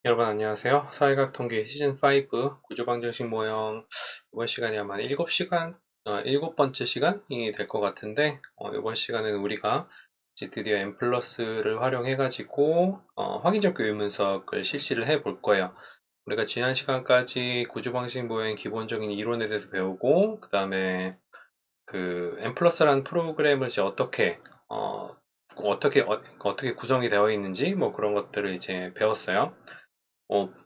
여러분 안녕하세요. 사회학 통계 시즌5 구조방정식 모형 이번 시간이 아마 7번째 시간이 될 것 같은데 이번 시간에는 우리가 이제 드디어 M 플러스를 활용해 가지고 확인적 교육 분석을 실시를 해 볼 거예요. 우리가 지난 시간까지 구조방식 모형의 기본적인 이론에 대해서 배우고 그 다음에 그 M 플러스라는 프로그램을 이제 어떻게 구성이 되어 있는지 뭐 그런 것들을 이제 배웠어요.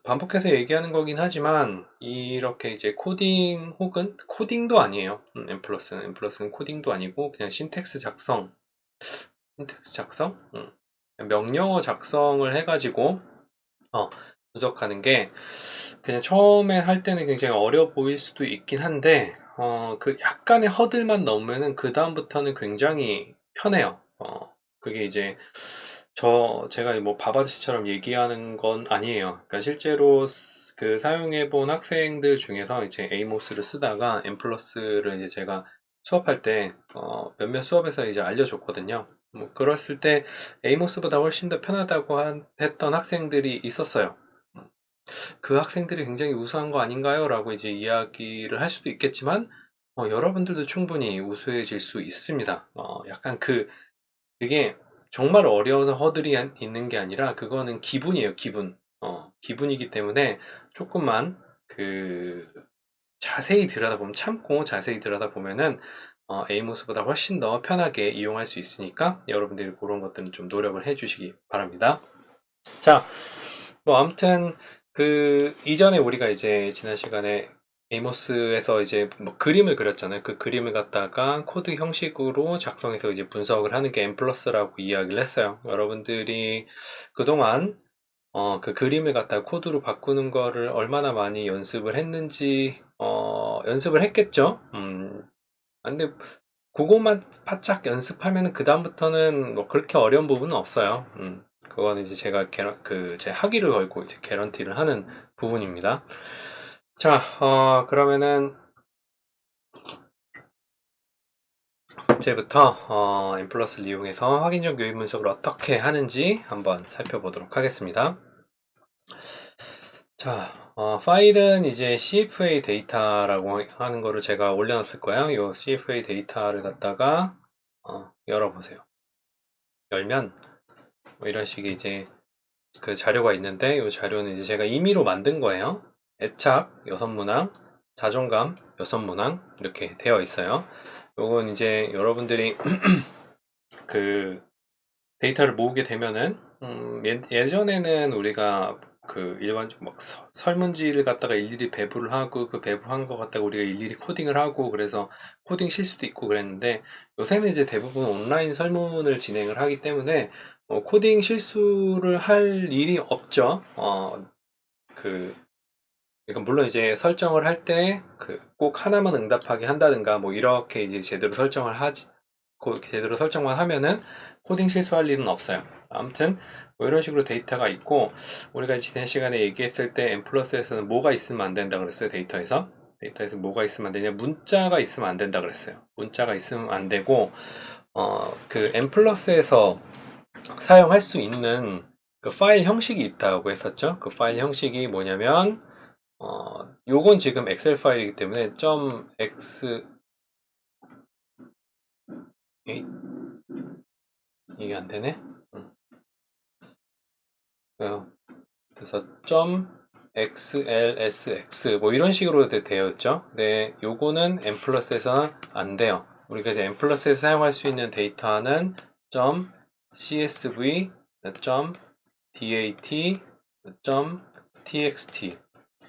반복해서 얘기하는 거긴 하지만 이렇게 이제 코딩 혹은 코딩도 아니에요. M 플러스는 코딩도 아니고 그냥 신텍스 작성, 명령어 작성을 해가지고 어, 분석하는 게 그냥 처음에 할 때는 굉장히 어려워 보일 수도 있긴 한데 그 약간의 허들만 넘으면은 그 다음부터는 굉장히 편해요. 그게 이제 제가 뭐 바바드시처럼 얘기하는 건 아니에요. 그러니까 실제로 그 사용해 본 학생들 중에서 이제 에이모스를 쓰다가 M 플러스를 이제 제가 수업할 때 몇몇 수업에서 이제 알려줬거든요. 뭐 그랬을 때 에이모스보다 훨씬 더 편하다고 했던 학생들이 있었어요. 음, 그 학생들이 굉장히 우수한 거 아닌가요? 라고 이제 이야기를 할 수도 있겠지만 여러분들도 충분히 우수해질 수 있습니다. 약간 그게 정말 어려워서 허들이 있는 게 아니라 그거는 기분이에요, 기분. 기분이기 때문에 조금만 그 자세히 들여다보면 참고 자세히 들여다보면은 에이모스보다 훨씬 더 편하게 이용할 수 있으니까 여러분들이 그런 것들은 좀 노력을 해주시기 바랍니다. 자, 뭐 아무튼 그 이전에 우리가 이제 지난 시간에 에이모스에서 이제 뭐 그림을 그렸잖아요. 그 그림을 갖다가 코드 형식으로 작성해서 이제 분석을 하는 게 M 플러스라고 이야기를 했어요. 여러분들이 그동안 그 그림을 갖다 코드로 바꾸는 거를 얼마나 많이 연습을 했는지 연습을 했겠죠. 근데 그것만 바짝 연습하면 그 다음부터는 뭐 그렇게 어려운 부분은 없어요. 그거는 이제 제가 제 학위를 걸고 이제 개런티를 하는 부분입니다. 자, 그러면은 이제부터 M 플러스를 이용해서 확인적 요인 분석을 어떻게 하는지 한번 살펴보도록 하겠습니다. 자, 파일은 이제 CFA 데이터라고 하는 거를 제가 올려놨을 거예요. 이 CFA 데이터를 갖다가 열어보세요. 열면 뭐 이런 식의 이제 그 자료가 있는데 이 자료는 이제 제가 임의로 만든 거예요. 애착 6문항, 자존감 6문항 이렇게 되어 있어요. 요건 이제 여러분들이 그 데이터를 모으게 되면은 예전에는 우리가 그 일반 막 설문지를 갖다가 일일이 배부를 하고 그 배부한 거 갖다가 우리가 일일이 코딩을 하고 그래서 코딩 실수도 있고 그랬는데 요새는 이제 대부분 온라인 설문을 진행을 하기 때문에 코딩 실수를 할 일이 없죠. 그 그러니까 물론 이제 설정을 할 때 그 꼭 하나만 응답하게 한다든가 뭐 이렇게 이제 제대로 설정만 하면은 코딩 실수할 일은 없어요. 아무튼 뭐 이런 식으로 데이터가 있고 우리가 지난 시간에 얘기했을 때 M 플러스에서는 뭐가 있으면 안 된다 그랬어요. 데이터에서 뭐가 있으면 안 되냐, 문자가 있으면 안 된다 그랬어요. 문자가 있으면 안 되고 그 M 플러스에서 사용할 수 있는 그 파일 형식이 있다고 했었죠. 그 파일 형식이 뭐냐면 요건 지금 엑셀 파일이기 때문에 .x 이게 안 되네. 그래서 .xlsx 뭐 이런 식으로 되어 있죠. 네, 요거는 M 플러스에서는 안 돼요. 우리가 이제 M 플러스에서 사용할 수 있는 데이터는 .csv, .dat, .txt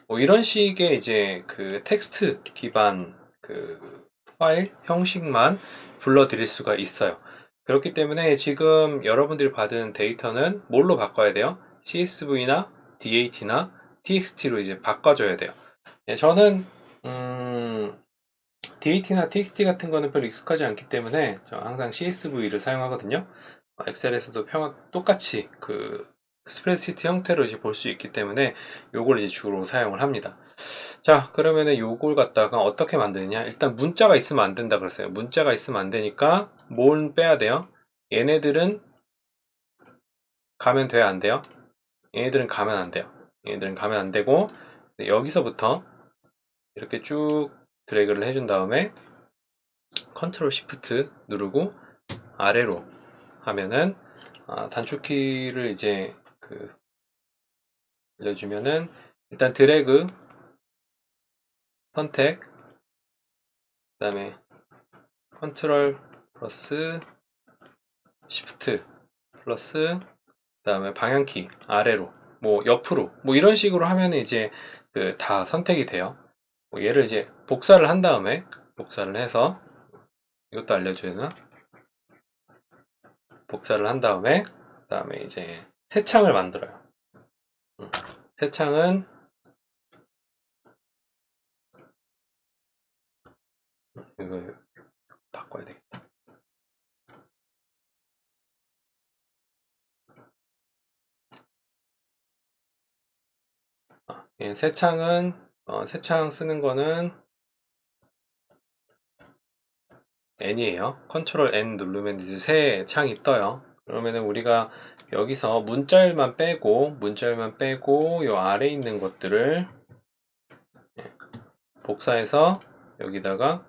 뭐 이런 식의 이제 그 텍스트 기반 그 파일 형식만 불러드릴 수가 있어요. 그렇기 때문에 지금 여러분들이 받은 데이터는 뭘로 바꿔야 돼요? CSV나 DAT나 TXT로 이제 바꿔줘야 돼요. 네, 저는 DAT나 TXT 같은 거는 별로 익숙하지 않기 때문에 항상 CSV를 사용하거든요. 엑셀에서도 똑같이 그 스프레드시트 형태로 이제 볼 수 있기 때문에 요걸 이제 주로 사용을 합니다. 자, 그러면은 요걸 갖다가 어떻게 만드느냐? 일단 문자가 있으면 안 된다 그랬어요. 문자가 있으면 안 되니까 뭘 빼야 돼요? 얘네들은 가면 돼야 안 돼요? 얘네들은 가면 안 돼요. 얘들은 가면 안 되고, 여기서부터 이렇게 쭉 드래그를 해준 다음에 컨트롤 시프트 누르고 아래로 하면은 단축키를 이제 알려주면은 일단 드래그 선택, 그 다음에 컨트롤 플러스 시프트 플러스 그 다음에 방향키 아래로 뭐 옆으로 뭐 이런 식으로 하면 이제 다 선택이 돼요. 뭐 얘를 이제 복사를 한 다음에 복사를 해서 이것도 알려줘야 되나? 복사를 한 다음에 그 다음에 이제 새 창을 만들어요. 새 창은 이거 바꿔야 되겠다. 새 창은 새 창 쓰는 거는 N이에요. 컨트롤 N 누르면 이제 새 창이 떠요. 그러면은 우리가 여기서 문자열만 빼고 요 아래 있는 것들을 복사해서 여기다가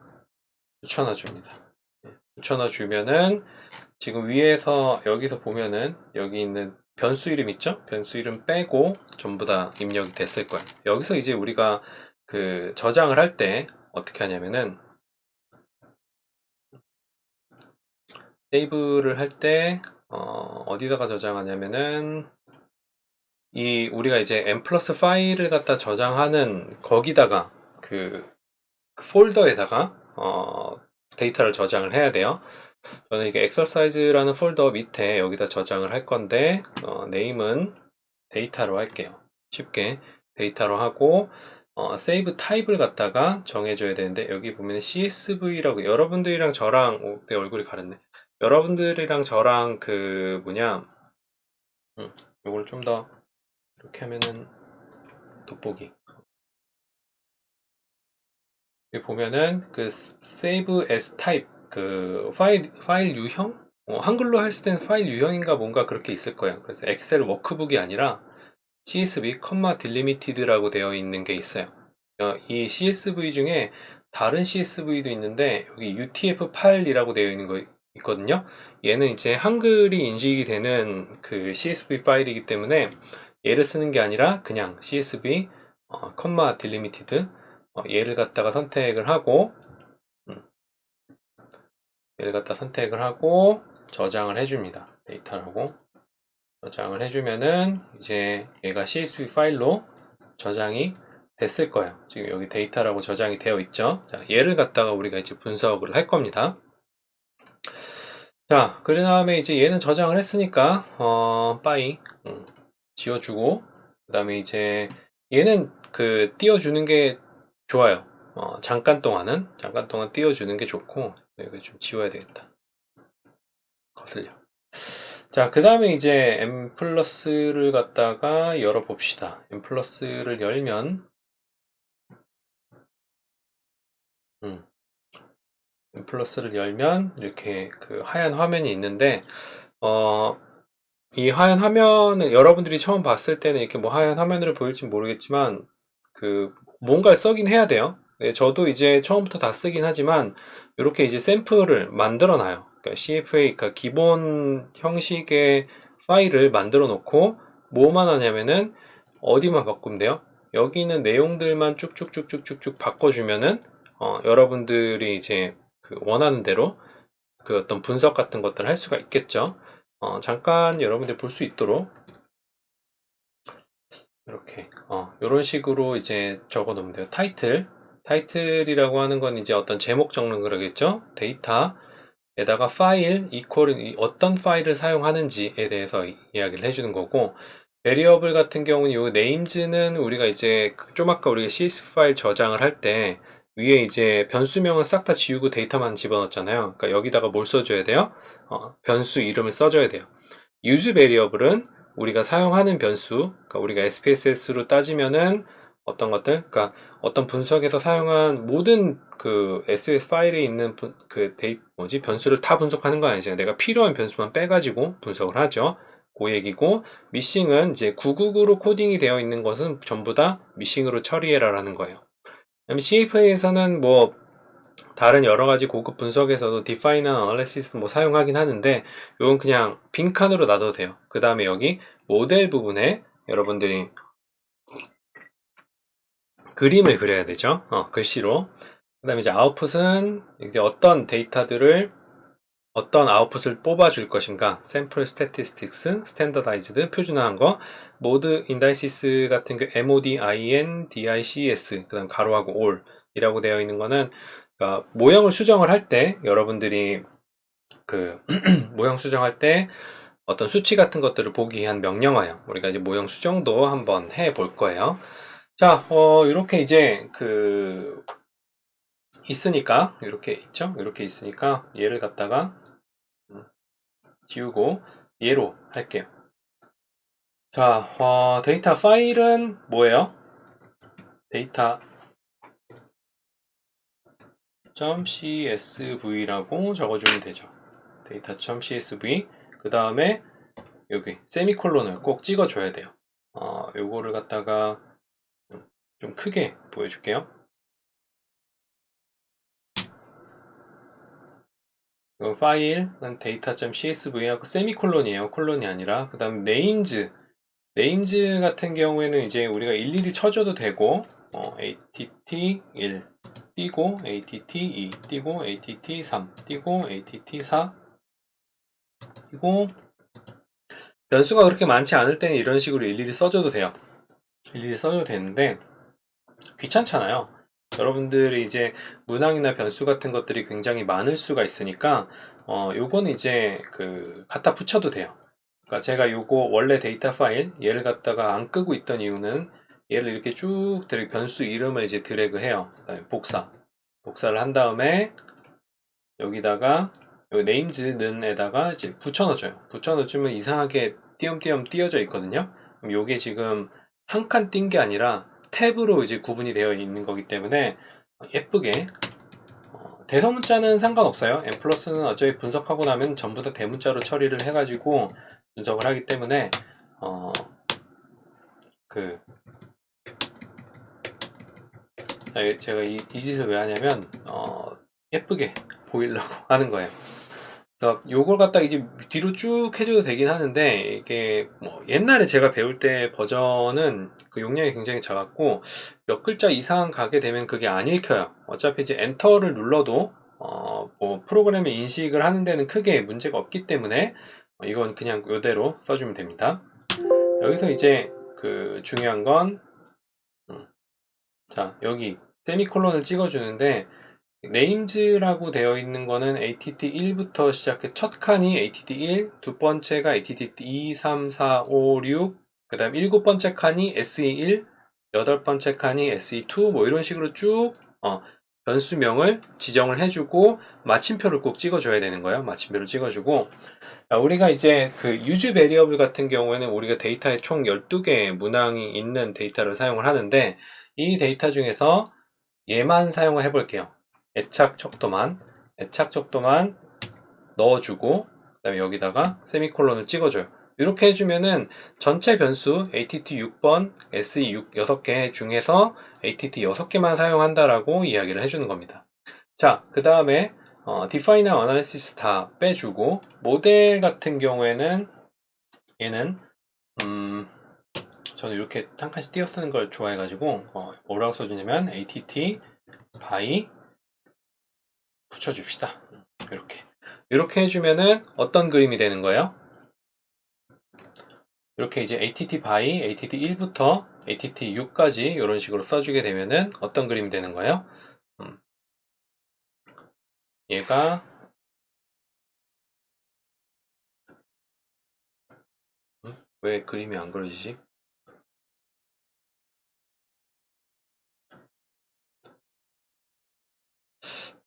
붙여놔 줍니다. 붙여놔 주면은 지금 위에서 여기서 보면은 여기 있는 변수 이름 있죠? 변수 이름 빼고 전부 다 입력이 됐을 거예요. 여기서 이제 우리가 저장을 할 때 어떻게 하냐면은 세이브를 할 때 어디다가 저장하냐면은 우리가 이제 m 플러스 파일을 갖다 저장하는 거기다가 그 폴더에다가 데이터를 저장을 해야 돼요. 저는 이게 exercise라는 폴더 밑에 여기다 저장을 할 건데 네임은 데이터로 할게요. 쉽게 데이터로 하고 save 타입을 갖다가 정해줘야 되는데 여기 보면 CSV라고 여러분들이랑 저랑 내 얼굴이 가렸네. 여러분들이랑 저랑 요걸 좀 더 이렇게 하면은 돋보기 여기 보면은 save as type 파일 유형 한글로 했을 때는 파일 유형인가 뭔가 그렇게 있을 거예요. 그래서 엑셀 워크북이 아니라 CSV, 딜리미티드라고 되어 있는 게 있어요. 이 CSV 중에 다른 CSV도 있는데 여기 UTF-8이라고 되어 있는 거 있거든요. 얘는 이제 한글이 인식이 되는 CSV 파일이기 때문에 얘를 쓰는 게 아니라 그냥 CSV, 딜리미티드 얘를 갖다가 선택을 하고 저장을 해줍니다. 데이터라고 저장을 해주면은 이제 얘가 CSV 파일로 저장이 됐을 거예요. 지금 여기 데이터라고 저장이 되어 있죠. 자, 얘를 갖다가 우리가 이제 분석을 할 겁니다. 자, 그 다음에 이제 얘는 저장을 했으니까 빠이 지워주고 그 다음에 이제 얘는 띄워주는 게 좋아요. 잠깐 동안 띄워주는 게 좋고 이거 좀 지워야 되겠다. 거슬려. 자, 그 다음에 이제 M 플러스를 갖다가 열어봅시다. M 플러스를 열면 M 플러스를 열면 이렇게 하얀 화면이 있는데 이 하얀 화면을 여러분들이 처음 봤을 때는 이렇게 뭐 하얀 화면으로 보일지 모르겠지만 뭔가를 써긴 해야 돼요. 네, 저도 이제 처음부터 다 쓰긴 하지만 이렇게 이제 샘플을 만들어 놔요. 그러니까 CFA, 그러니까 기본 형식의 파일을 만들어 놓고 뭐만 하냐면은 어디만 바꾸면 돼요? 여기 있는 내용들만 쭉쭉쭉쭉쭉 바꿔주면은 여러분들이 이제 원하는 대로 어떤 분석 같은 것들을 할 수가 있겠죠. 잠깐 여러분들 볼 수 있도록 이렇게 이런 식으로 이제 적어 놓으면 돼요. 타이틀이라고 하는 건 이제 어떤 제목 적는 거겠죠. 데이터에다가 파일 이퀄 어떤 파일을 사용하는지에 대해서 이야기를 해주는 거고, 베리어블 같은 경우는 이 네임즈는 우리가 이제 좀 아까 우리가 CSV 파일 저장을 할 때 위에 이제 변수명은 싹 다 지우고 데이터만 집어넣었잖아요. 그러니까 여기다가 뭘 써줘야 돼요? 변수 이름을 써줘야 돼요. use variable은 우리가 사용하는 변수, 그러니까 우리가 SPSS로 따지면은 어떤 것들, 그러니까 어떤 분석에서 사용한 모든 SPSS 파일에 있는 변수를 다 분석하는 거 아니죠. 내가 필요한 변수만 빼가지고 분석을 하죠. 그 얘기고, 미싱은 이제 999로 코딩이 되어 있는 것은 전부 다 미싱으로 처리해라 라는 거예요. CFA에서는 뭐 다른 여러 가지 고급 분석에서도 define and analysis 뭐 사용하긴 하는데, 이건 그냥 빈칸으로 놔둬도 돼요. 그 다음에 여기 모델 부분에 여러분들이 그림을 그려야 되죠. 글씨로. 그 다음에 이제 아웃풋은 이제 어떤 데이터들을 어떤 아웃풋을 뽑아줄 것인가, 샘플 스태티스틱스, 스탠더다이즈드, 표준화한 거, 모드 인다이시스 같은 그 MODIN, DICS, 그 다음 가로하고 all 이라고 되어 있는 거는, 그러니까 모형을 수정을 할 때 여러분들이 그 모형 수정할 때 어떤 수치 같은 것들을 보기 위한 명령어예요. 우리가 이제 모형 수정도 한번 해 볼 거예요. 자, 이렇게 이제 있으니까, 이렇게 있죠? 이렇게 있으니까 얘를 갖다가 지우고 얘로 할게요. 자, 데이터 파일은 뭐예요? 데이터 .csv라고 적어주면 되죠. 데이터.csv. 그 다음에 여기 세미콜론을 꼭 찍어줘야 돼요. 요거를 갖다가 좀 크게 보여줄게요. 이거 파일은 데이터.csv하고 세미콜론이에요. 콜론이 아니라. 그 다음 네임즈 같은 경우에는 이제 우리가 일일이 쳐줘도 되고, att1 띄고 att2 띄고 att3 띄고 att4 띄고, 변수가 그렇게 많지 않을 때는 이런 식으로 일일이 써줘도 돼요. 일일이 써줘도 되는데 귀찮잖아요. 여러분들이 이제 문항이나 변수 같은 것들이 굉장히 많을 수가 있으니까 요거는 이제 갖다 붙여도 돼요. 그러니까 제가 요거 원래 데이터 파일 얘를 갖다가 안 끄고 있던 이유는, 얘를 이렇게 쭉 변수 이름을 이제 드래그 해요. 그다음에 복사를 한 다음에 여기다가 요 네임즈는 에다가 이제 붙여넣어줘요. 붙여넣어주면 이상하게 띄엄띄엄 띄어져 있거든요. 그럼 요게 지금 한 칸 띈 게 아니라 탭으로 이제 구분이 되어 있는 거기 때문에 예쁘게, 대서문자는 상관없어요. n 플러스는 어차피 분석하고 나면 전부 다 대문자로 처리를 해가지고 분석을 하기 때문에 제가 이 짓을 왜 하냐면 예쁘게 보이려고 하는 거예요. 그래서 요걸 갖다 이제 뒤로 쭉 해줘도 되긴 하는데, 이게 뭐 옛날에 제가 배울 때 버전은 그 용량이 굉장히 작았고 몇 글자 이상 가게 되면 그게 안 읽혀요. 어차피 이제 엔터를 눌러도 뭐 프로그램이 인식을 하는 데는 크게 문제가 없기 때문에 이건 그냥 이대로 써주면 됩니다. 여기서 이제 중요한 건, 자, 여기 세미콜론을 찍어주는데, 네임즈라고 되어 있는 거는 ATT1부터 시작해 첫 칸이 ATT1, 두 번째가 ATT2, 3, 4, 5, 6, 그 다음 일곱 번째 칸이 SE1, 여덟 번째 칸이 SE2, 뭐 이런 식으로 쭉 변수명을 지정을 해주고 마침표를 꼭 찍어줘야 되는 거예요. 마침표를 찍어주고, 우리가 이제 유즈 베리어블 같은 경우에는 우리가 데이터에 총 12개의 문항이 있는 데이터를 사용을 하는데, 이 데이터 중에서 얘만 사용을 해볼게요. 애착 척도만 넣어주고, 그 다음에 여기다가 세미콜론을 찍어줘요. 이렇게 해주면은 전체 변수 ATT 6번, SE 6개 중에서 ATT 6개만 사용한다라고 이야기를 해주는 겁니다. 자, 그 다음에 define, analysis 다 빼주고, 모델 같은 경우에는 얘는 저는 이렇게 한 칸씩 띄어 쓰는 걸 좋아해가지고 뭐라고 써주냐면 att by 붙여줍시다. 이렇게 해주면은 어떤 그림이 되는 거예요? 이렇게 이제 att by att 1부터 att 6까지 이런 식으로 써주게 되면은 어떤 그림이 되는 거예요? 얘가 왜 그림이 안 그려지지?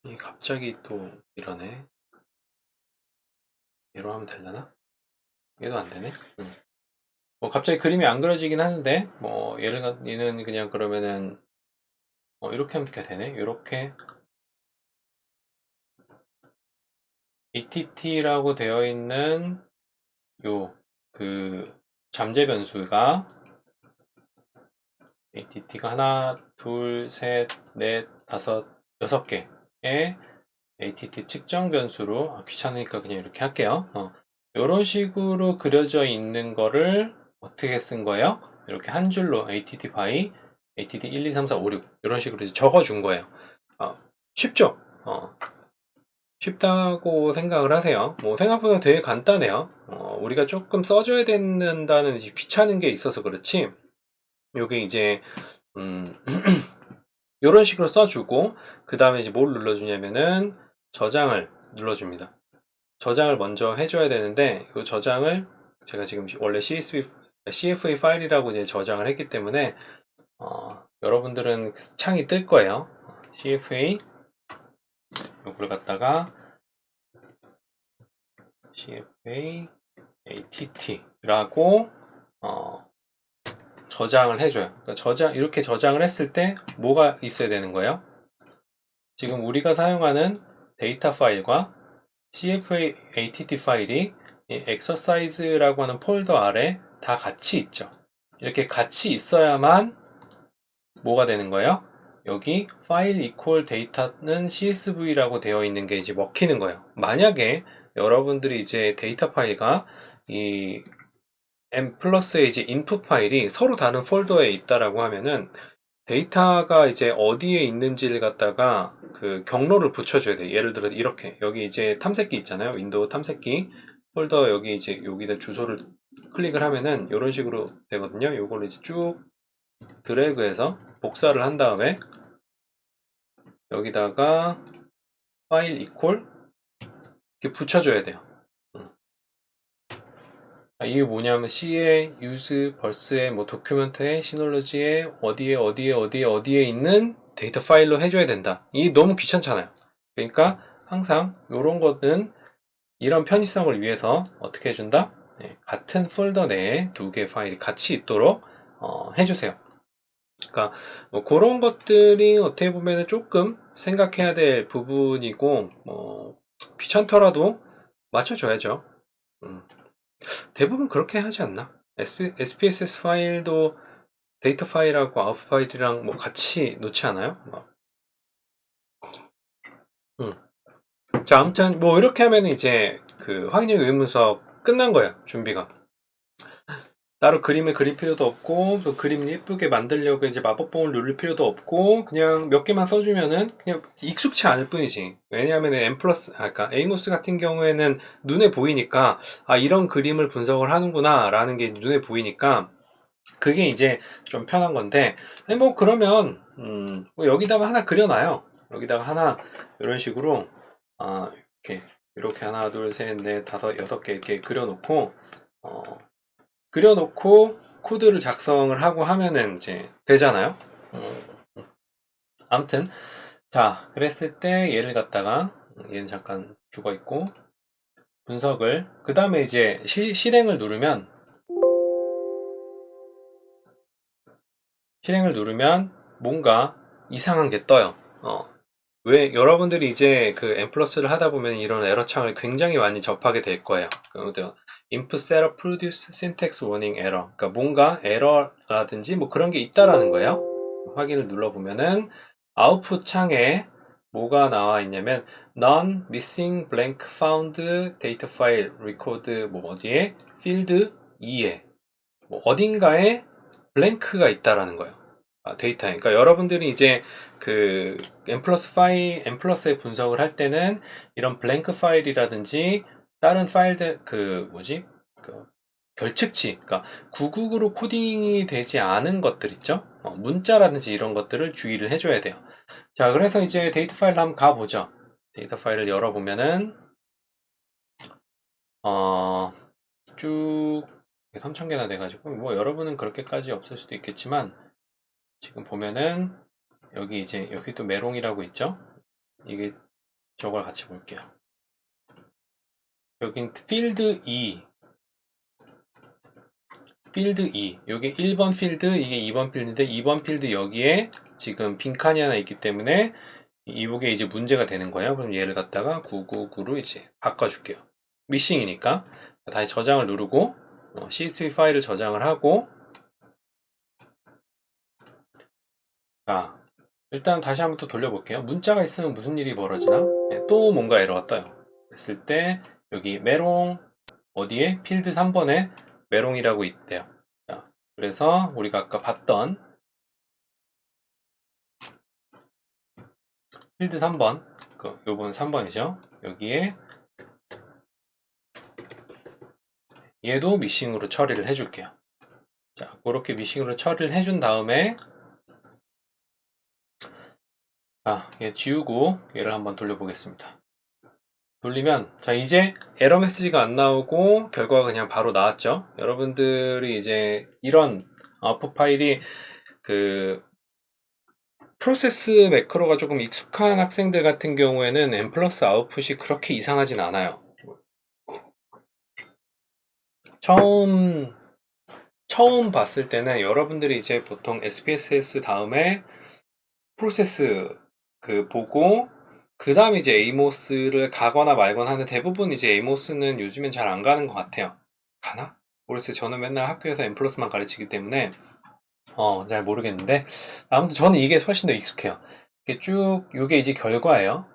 이 갑자기 또 이러네. 얘로 하면 되려나? 얘도 안 되네. 뭐 갑자기 그림이 안 그려지긴 하는데, 뭐 얘는 그냥 그러면은 이렇게 하면 되네. 이렇게 att라고 되어 있는 요 그 잠재 변수가 att가 하나, 둘, 셋, 넷, 다섯, 6개의 att 측정 변수로 귀찮으니까 그냥 이렇게 할게요. 이런 식으로 그려져 있는 거를 어떻게 쓴 거예요? 이렇게 한 줄로 att by att 1, 2, 3, 4, 5, 6 이런 식으로 적어 준 거예요. 쉽죠? 쉽다고 생각을 하세요. 뭐 생각보다 되게 간단해요. 우리가 조금 써줘야 된다는 귀찮은 게 있어서 그렇지. 요게 이제 이런 식으로 써주고 그 다음에 이제 뭘 눌러주냐면은 저장을 눌러줍니다. 저장을 먼저 해줘야 되는데 이 저장을 제가 지금 원래 CFA 파일이라고 이제 저장을 했기 때문에 여러분들은 창이 뜰 거예요. CFA 이걸 갖다가 CFA ATT라고 저장을 해줘요. 그러니까 이렇게 저장을 했을 때 뭐가 있어야 되는 거예요? 지금 우리가 사용하는 데이터 파일과 CFA ATT 파일이 이 exercise라고 하는 폴더 아래 다 같이 있죠. 이렇게 같이 있어야만 뭐가 되는 거예요? 여기 파일 equal data는 CSV라고 되어 있는 게 이제 먹히는 거예요. 만약에 여러분들이 이제 데이터 파일과 이 M 플러스의 이제 인풋 파일이 서로 다른 폴더에 있다라고 하면은 데이터가 이제 어디에 있는지를 갖다가 그 경로를 붙여줘야 돼요. 예를 들어 이렇게 여기 이제 탐색기 있잖아요. 윈도우 탐색기 폴더 여기 이제 여기다 주소를 클릭을 하면은 이런 식으로 되거든요. 요걸 이제 쭉 드래그해서 복사를 한 다음에 여기다가 파일 이퀄 이렇게 붙여줘야 돼요. 이게 뭐냐면 C에 use, 벌스에 뭐 도큐멘트에 시놀로지에 어디에 있는 데이터 파일로 해줘야 된다. 이게 너무 귀찮잖아요. 그러니까 항상 이런 것은 이런 편의성을 위해서 어떻게 해준다? 같은 폴더 내에 두 개의 파일이 같이 있도록 해주세요. 그러니까 뭐 그런 것들이 어떻게 보면 조금 생각해야 될 부분이고 귀찮더라도 맞춰줘야죠. 대부분 그렇게 하지 않나? SPSS 파일도 데이터 파일하고 아웃 파일이랑 뭐 같이 놓지 않아요? 자, 아무튼 뭐 이렇게 하면 이제 그 확인형 의문서 끝난 거야, 준비가. 따로 그림을 그릴 필요도 없고 또 그림을 예쁘게 만들려고 이제 마법봉을 누를 필요도 없고 그냥 몇 개만 써주면은 그냥 익숙치 않을 뿐이지. 왜냐하면 M 플러스 그러니까 에이모스 같은 경우에는 눈에 보이니까 이런 그림을 분석을 하는구나 라는 게 눈에 보이니까 그게 이제 좀 편한 건데 뭐 그러면 뭐 여기다가 하나 그려놔요. 여기다가 하나 이런 식으로 이렇게 하나 둘 셋 넷 다섯 6개 이렇게 그려놓고 코드를 작성을 하고 하면은 이제 되잖아요. 아무튼 자 그랬을 때 얘를 갖다가 얘는 잠깐 죽어 있고 분석을 그 다음에 이제 실행을 누르면 뭔가 이상한 게 떠요. 왜 여러분들이 이제 그 M 플러스를 하다 보면 이런 에러 창을 굉장히 많이 접하게 될 거예요. input setup produce syntax warning error. 그러니까 뭔가 에러라든지 뭐 그런 게 있다라는 거예요. 확인을 눌러보면은 아웃풋 창에 뭐가 나와 있냐면 none missing blank found data file record 뭐 어디에 field 2에 뭐 어딘가에 블랭크가 있다라는 거예요. 데이터에. 그러니까 여러분들이 이제 그 M 플러스의 분석을 할 때는 이런 블랭크 파일이라든지 다른 파일들 그 결측치, 그러니까 구국으로 코딩이 되지 않은 것들 있죠? 문자라든지 이런 것들을 주의를 해줘야 돼요. 자, 그래서 이제 데이터 파일을 한번 가보죠. 데이터 파일을 열어보면은 쭉 3000개나 돼가지고 뭐 여러분은 그렇게까지 없을 수도 있겠지만 지금 보면은 여기도 메롱이라고 있죠? 이게 저걸 같이 볼게요. 여긴 필드 2 여기 1번 필드 이게 2번 필드인데 2번 필드 여기에 지금 빈칸이 하나 있기 때문에 이게 이제 문제가 되는 거예요. 그럼 얘를 갖다가 999로 이제 바꿔줄게요. 미싱이니까 다시 저장을 누르고 CSV 파일을 저장을 하고, 자, 일단 다시 한번 또 돌려볼게요. 문자가 있으면 무슨 일이 벌어지나? 네, 또 뭔가 에러가 떠요. 그랬을 때 여기 메롱 어디에? 필드 3번에 메롱이라고 있대요. 자, 그래서 우리가 아까 봤던 필드 3번, 요번 3번이죠. 여기에 얘도 미싱으로 처리를 해줄게요. 자, 그렇게 미싱으로 처리를 해준 다음에 얘 지우고 얘를 한번 돌려보겠습니다. 돌리면 자, 이제 에러 메시지가 안 나오고 결과가 그냥 바로 나왔죠. 여러분들이 이제 이런 아웃풋 파일이 그 프로세스 매크로가 조금 익숙한 학생들 같은 경우에는 n 플러스 아웃풋이 그렇게 이상하진 않아요. 처음 봤을 때는 여러분들이 이제 보통 SPSS 다음에 프로세스 보고 그 다음에 이제 에이모스를 가거나 말거나 하는, 대부분 이제 에이모스는 요즘엔 잘 안 가는 것 같아요. 가나? 모르겠어요. 저는 맨날 학교에서 n 플러스만 가르치기 때문에 잘 모르겠는데, 아무튼 저는 이게 훨씬 더 익숙해요. 이게 쭉 요게 이제 결과예요.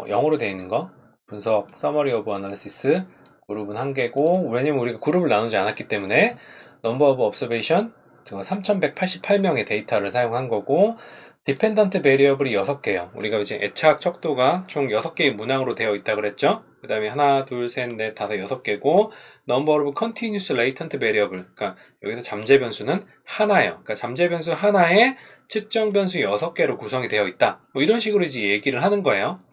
영어로 되어 있는 거 분석 서머리 오브 어널리시스 그룹은 1개고, 왜냐면 우리가 그룹을 나누지 않았기 때문에 넘버 오브 observation 3188명의 데이터를 사용한 거고, 디펜던트 베리어블이 6개예요. 우리가 이제 애착 척도가 총 6개의 문항으로 되어 있다 그랬죠. 그 다음에 하나, 둘, 셋, 넷, 다섯, 6개고, 넘버 오브 컨티뉴스 레이턴트 베리어블, 그러니까 여기서 잠재 변수는 하나예요. 그러니까 잠재 변수 하나에 측정 변수 6개로 구성이 되어 있다. 뭐 이런 식으로 이제 얘기를 하는 거예요.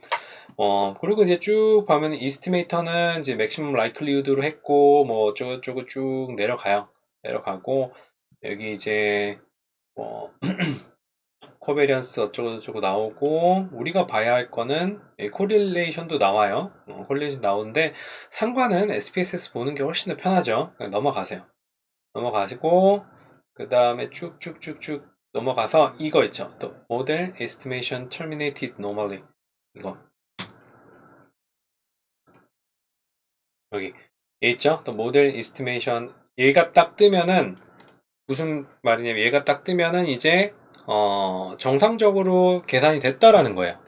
그리고 이제 쭉 보면 이스티메이터는 이제 맥시멈 라이클리우드로 했고, 뭐 어쩌고저쩌고 쭉 내려가요. 내려가고, 여기 이제 코베리언스 어쩌고저쩌고 나오고, 우리가 봐야 할 거는 코릴레이션도 나와요. 코릴레이션 나오는데 상관은 SPSS 보는 게 훨씬 더 편하죠. 그냥 넘어가세요. 넘어가시고 그 다음에 쭉쭉쭉쭉 넘어가서 이거 있죠. 또 Model Estimation Terminated Normally, 이거 여기 얘 있죠. 또 Model Estimation, 얘가 딱 뜨면은 무슨 말이냐면, 얘가 딱 뜨면은 이제 정상적으로 계산이 됐다라는 거예요.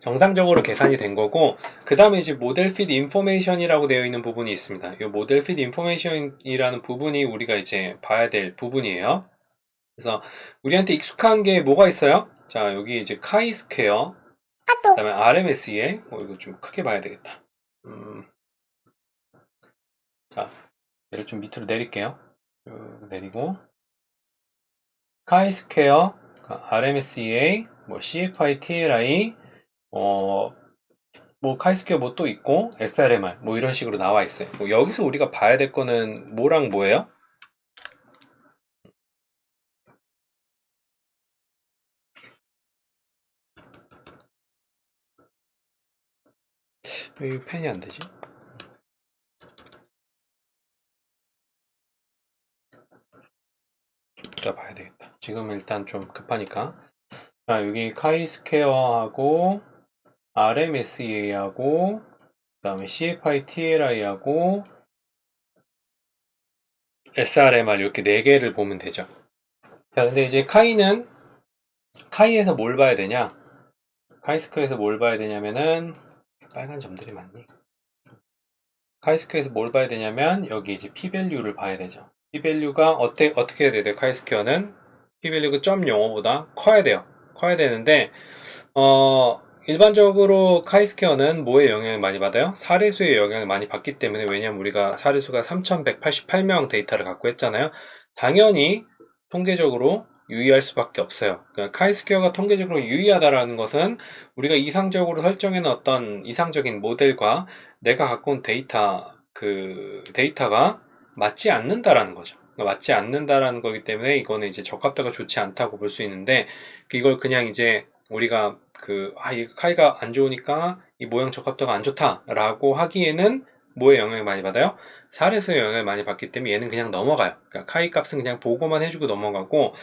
정상적으로 계산이 된 거고, 그 다음에 이제 모델 핏 인포메이션이라고 되어 있는 부분이 있습니다. 이 모델 핏 인포메이션이라는 부분이 우리가 이제 봐야 될 부분이에요. 그래서 우리한테 익숙한 게 뭐가 있어요? 자, 여기 이제 카이 스퀘어, 그 다음에 RMSEA, 이거 좀 크게 봐야 되겠다. 자, 얘를 좀 밑으로 내릴게요. 내리고, 카이 스퀘어, RMSEA, CFI, TLI, 카이스퀘어 뭐 또 있고, SRMR, 뭐 이런 식으로 나와 있어요. 여기서 우리가 봐야 될 거는 뭐랑 뭐예요? 왜 펜이 안 되지? 이따 봐야 되겠다. 지금 일단 좀 급하니까. 여기 카이스퀘어하고, RMSEA하고, 그 다음에 CFI, TLI하고, SRMR 이렇게 4개를 보면 되죠. 자, 근데 이제 카이에서 뭘 봐야 되냐? 카이스퀘어에서 뭘 봐야 되냐면은, 빨간 점들이 많니? 카이스퀘어에서 뭘 봐야 되냐면, 여기 이제 p-value를 봐야 되죠. p-value가 어떻게 해야 돼요? 카이스퀘어는 p-value가 0.05보다 커야 돼요. 커야 되는데, 일반적으로 카이스퀘어는 뭐에 영향을 많이 받아요? 사례수에 영향을 많이 받기 때문에, 왜냐면 우리가 사례수가 3188명 데이터를 갖고 했잖아요. 당연히 통계적으로 유의할 수밖에 없어요. 그러니까 카이스퀘어가 통계적으로 유의하다라는 것은 우리가 이상적으로 설정해놓은 어떤 이상적인 모델과 내가 갖고 온 데이터가 맞지 않는다라는 거죠. 그러니까 맞지 않는다라는 거기 때문에 이거는 이제 적합도가 좋지 않다고 볼 수 있는데, 이걸 그냥 이제 우리가 이 카이가 안 좋으니까 이 모형 적합도가 안 좋다라고 하기에는 뭐에 영향을 많이 받아요? 사례수에 영향을 많이 받기 때문에 얘는 그냥 넘어가요. 그러니까 카이 값은 그냥 보고만 해주고 넘어가고,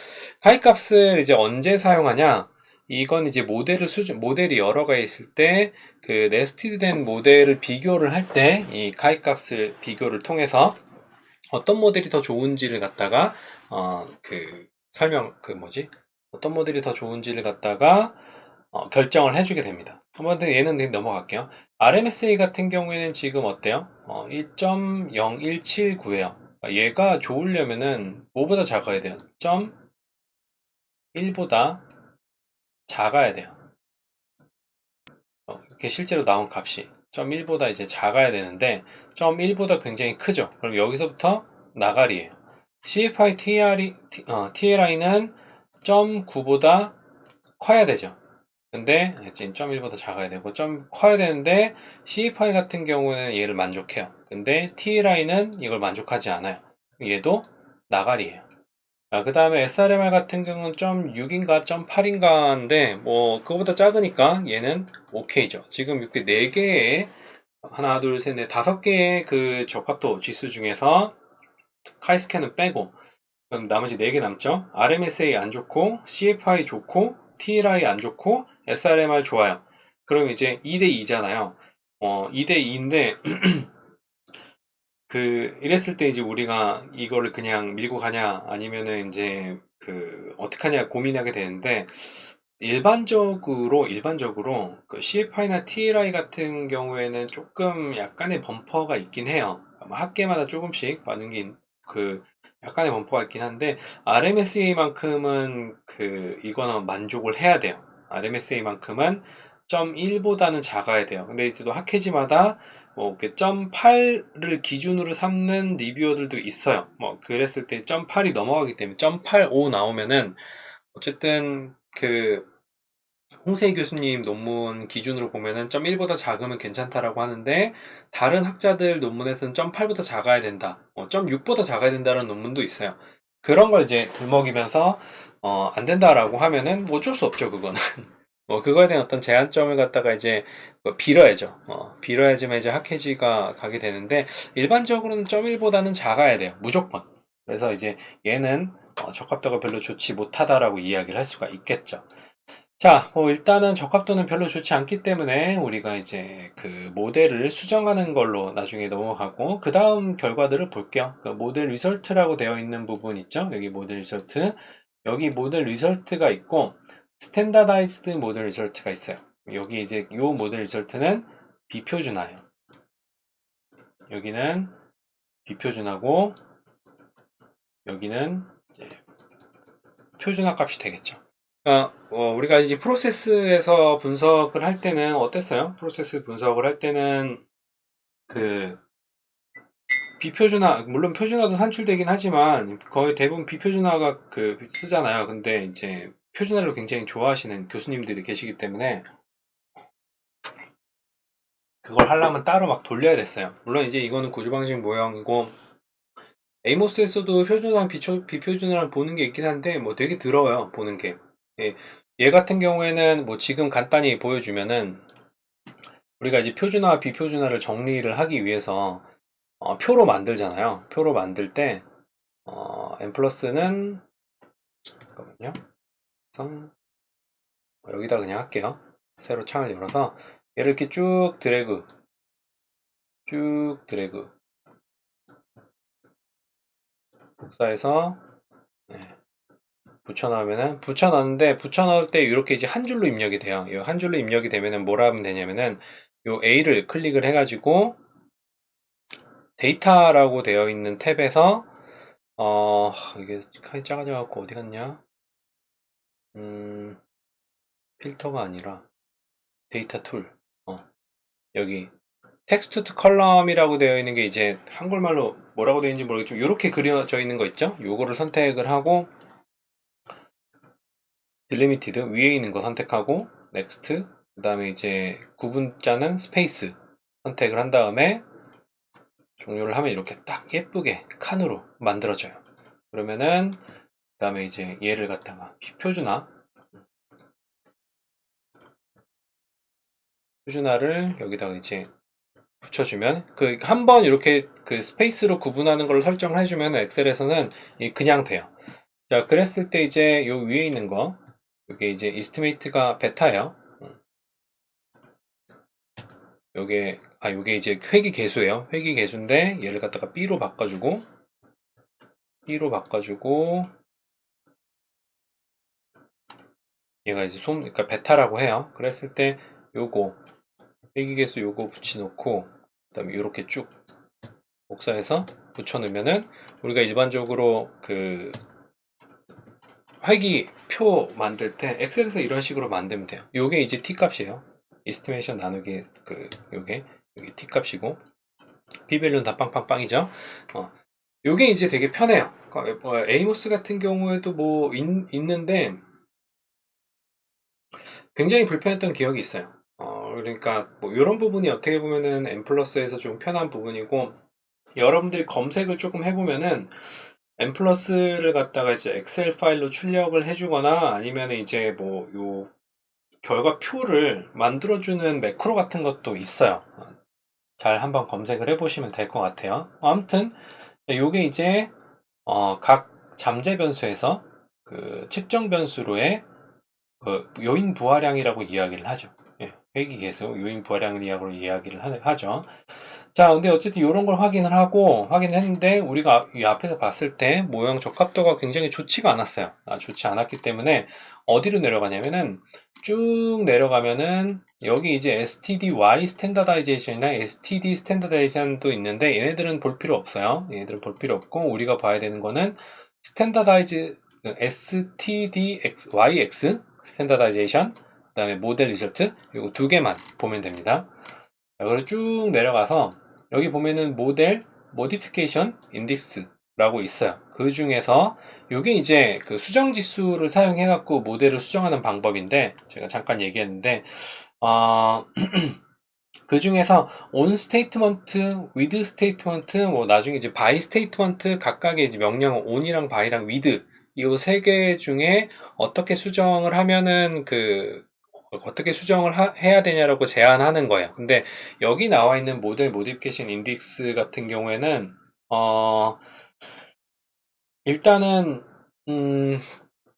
카이 값을 이제 언제 사용하냐? 이건 이제 모델이 여러 개 있을 때 그 네스티드된 모델을 비교를 할 때 이 카이 값을 비교를 통해서 어떤 모델이 더 좋은지를 갖다가 어떤 모델이 더 좋은지를 갖다가 결정을 해주게 됩니다. 한번 얘는 넘어갈게요. RMSA 같은 경우에는 지금 어때요? 1.0179예요. 얘가 좋으려면은 뭐보다 작아야 돼요? 1보다 작아야 돼요. 이게 실제로 나온 값이 1보다 이제 작아야 되는데 1보다 굉장히 크죠. 그럼 여기서부터 나가리예요. CFI TLI는 9보다 커야 되죠. 근데 지금 1보다 작아야 되고 커야 되는데 CFI 같은 경우는 얘를 만족해요. 근데 TLI는 이걸 만족하지 않아요. 얘도 나가리예요. 그 다음에 SRMR 같은 경우는 6인가 8인가인데 뭐 그거보다 작으니까 얘는 오케이죠. 지금 이렇게 4개의 하나 둘셋넷 5개의 그 적합도 지수 중에서 카이스캔은 빼고 그럼 나머지 4개 남죠. RMSA 안 좋고 CFI 좋고 TLI 안 좋고 SRMR 좋아요. 그럼 이제 2대2잖아요. 2대2인데 이랬을 때 이제 우리가 이거를 그냥 밀고 가냐 아니면은 이제 어떻게 하냐 고민하게 되는데 일반적으로 그 CFI나 TLI 같은 경우에는 조금 약간의 범퍼가 있긴 해요. 학계마다 조금씩 반응이 약간의 범퍼가 있긴 한데 RMSA만큼은 이거는 만족을 해야 돼요. RMSA만큼은 1보다는 작아야 돼요. 근데 이제 또 학회지마다 8을 기준으로 삼는 리뷰어들도 있어요. 그랬을 때 8이 넘어가기 때문에 8.5 나오면은 어쨌든 홍세희 교수님 논문 기준으로 보면은 1보다 작으면 괜찮다라고 하는데 다른 학자들 논문에서는 8보다 작아야 된다, 6보다 작아야 된다는 논문도 있어요. 그런 걸 이제 들먹이면서 안 된다라고 하면은 어쩔 수 없죠, 그거는. 그거에 대한 어떤 제한점을 갖다가 이제 빌어야죠. 빌어야지만 이제 학회지가 가게 되는데 일반적으로는 1보다는 작아야 돼요, 무조건. 그래서 이제 얘는 적합도가 별로 좋지 못하다라고 이야기를 할 수가 있겠죠. 자, 일단은 적합도는 별로 좋지 않기 때문에 우리가 이제 모델을 수정하는 걸로 나중에 넘어가고 그 다음 결과들을 볼게요. 모델 리설트라고 되어 있는 부분 있죠? 여기 모델 리설트. 여기 모델 리설트가 있고 스탠다다이즈드 모델 리설트가 있어요. 여기 이제 이 모델 리설트는 비표준화예요. 여기는 비표준화고 여기는 이제 표준화 값이 되겠죠. 우리가 이제 프로세스에서 분석을 할 때는 어땠어요? 프로세스 분석을 할 때는 비표준화, 물론 표준화도 산출되긴 하지만 거의 대부분 비표준화가 쓰잖아요. 근데 이제 표준화를 굉장히 좋아하시는 교수님들이 계시기 때문에 그걸 하려면 따로 막 돌려야 됐어요. 물론 이제 이거는 구조방식 모형이고 에이모스에서도 표준화랑 비표준화를 보는 게 있긴 한데 되게 더러워요, 보는 게. 얘 같은 경우에는 지금 간단히 보여주면은 우리가 이제 표준화와 비표준화를 정리를 하기 위해서 표로 만들잖아요. 표로 만들 때 n 플러스는 잠깐만요. 여기다 그냥 할게요. 새로 창을 열어서 얘를 이렇게 쭉 드래그 복사해서 붙여넣는데 붙여넣을 때 이렇게 이제 한 줄로 입력이 돼요. 이 한 줄로 입력이 되면은 뭐라 하면 되냐면은 요 A를 클릭을 해가지고 데이터라고 되어 있는 탭에서 이게 칸이 작아져갖고 어디 갔냐? 필터가 아니라 데이터 툴. 여기 텍스트 투 컬럼이라고 되어 있는 게 이제 한글말로 뭐라고 되어 있는지 모르겠지만 이렇게 그려져 있는 거 있죠? 요거를 선택을 하고 딜리미티드 위에 있는 거 선택하고 넥스트, 그 다음에 이제 구분자는 스페이스 선택을 한 다음에 종료를 하면 이렇게 딱 예쁘게 칸으로 만들어져요. 그러면은 그 다음에 이제 얘를 갖다가 표준화를 여기다가 이제 붙여주면 한번 이렇게 스페이스로 구분하는 걸 설정을 해주면 엑셀에서는 그냥 돼요. 자, 그랬을 때 이제 요 위에 있는 거 이게 이제 이스티메이트가 베타예요. 요게 이제 회귀 계수예요. 회귀 계수인데 얘를 갖다가 B로 바꿔주고 얘가 이제 그러니까 베타라고 해요. 그랬을 때 요거 회귀 계수 요거 붙여놓고 그다음에 이렇게 쭉 복사해서 붙여놓으면은 우리가 일반적으로 그 회귀 표 만들 때 엑셀에서 이런 식으로 만들면 돼요. 요게 이제 t 값이에요. 이스티메이션 나누기 요게 t 값이고 P밸류는 다 빵빵빵이죠. 요게 이제 되게 편해요. 에이모스 같은 경우에도 뭐 있는데 굉장히 불편했던 기억이 있어요. 그러니까 뭐 이런 부분이 어떻게 보면은 M 플러스에서 좀 편한 부분이고, 여러분들이 검색을 조금 해보면은 M 플러스를 갖다가 이제 엑셀 파일로 출력을 해주거나 아니면 이제 뭐 요 결과표를 만들어주는 매크로 같은 것도 있어요. 잘 한번 검색을 해보시면 될 것 같아요. 아무튼 요게 이제 각 잠재 변수에서 그 측정 변수로의 그 요인 부하량이라고 이야기를 하죠. 예, 회귀 계수 요인 부하량이라고 이야기를 하죠. 자, 근데 어쨌든 이런 걸 확인을 했는데 우리가 이 앞에서 봤을 때 모형 적합도가 굉장히 좋지가 않았어요. 좋지 않았기 때문에 어디로 내려가냐면은 쭉 내려가면은 여기 이제 stdy 스탠다다이제이션이랑 std 스탠다다이제이션도 있는데 얘네들은 볼 필요 없어요. 얘네들은 볼 필요 없고 우리가 봐야 되는 거는 스탠다다이즈 stdyx 스탠다다이제이션 그다음에 모델 리설트 이거 두 개만 보면 됩니다. 그리고 쭉 내려가서 여기 보면은 모델 모디피케이션 인덱스라고 있어요. 그 중에서 이게 이제 그 수정 지수를 사용해 갖고 모델을 수정하는 방법인데 제가 잠깐 얘기했는데 그 중에서 on statement, with statement, 뭐 나중에 이제 by statement 각각의 이제 명령 on이랑 by랑 with 이 세 개 중에 어떻게 수정을 하면은 어떻게 수정을 해야 되냐라고 제안하는 거예요. 근데 여기 나와 있는 모델 모디피케이션 인덱스 같은 경우에는 일단은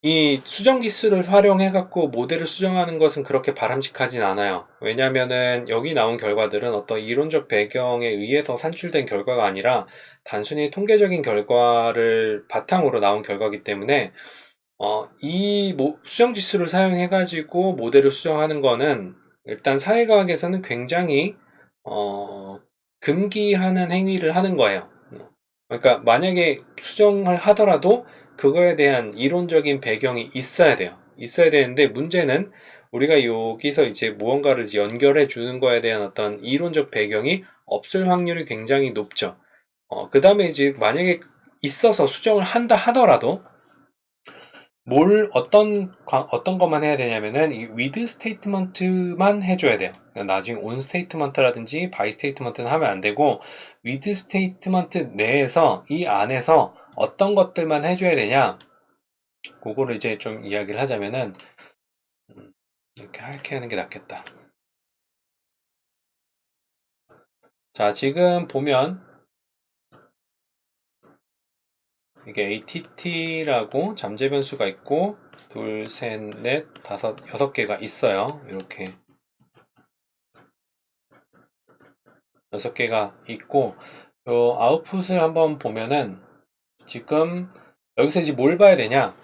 이 수정 기술을 활용해 갖고 모델을 수정하는 것은 그렇게 바람직하진 않아요. 왜냐면은 여기 나온 결과들은 어떤 이론적 배경에 의해서 산출된 결과가 아니라 단순히 통계적인 결과를 바탕으로 나온 결과이기 때문에 이 수정 지수를 사용해 가지고 모델을 수정하는 거는 일단 사회과학에서는 굉장히 금기하는 행위를 하는 거예요. 그러니까 만약에 수정을 하더라도 그거에 대한 이론적인 배경이 있어야 돼요. 있어야 되는데 문제는 우리가 여기서 이제 무언가를 연결해 주는 거에 대한 어떤 이론적 배경이 없을 확률이 굉장히 높죠. 그 다음에 이제 만약에 있어서 수정을 한다 하더라도 어떤 것만 해야 되냐면은 이 with statement만 해줘야 돼요. 그러니까 나중에 on statement라든지 by statement는 하면 안 되고 with statement 내에서 이 안에서 어떤 것들만 해줘야 되냐 그거를 이제 좀 이야기를 하자면은 이렇게 하는 게 낫겠다. 자, 지금 보면 이게 ATT라고 잠재 변수가 있고 둘, 셋, 넷, 다섯, 6개가 있어요. 이렇게 6개가 있고 요 아웃풋을 한번 보면은 지금 여기서 이제 뭘 봐야 되냐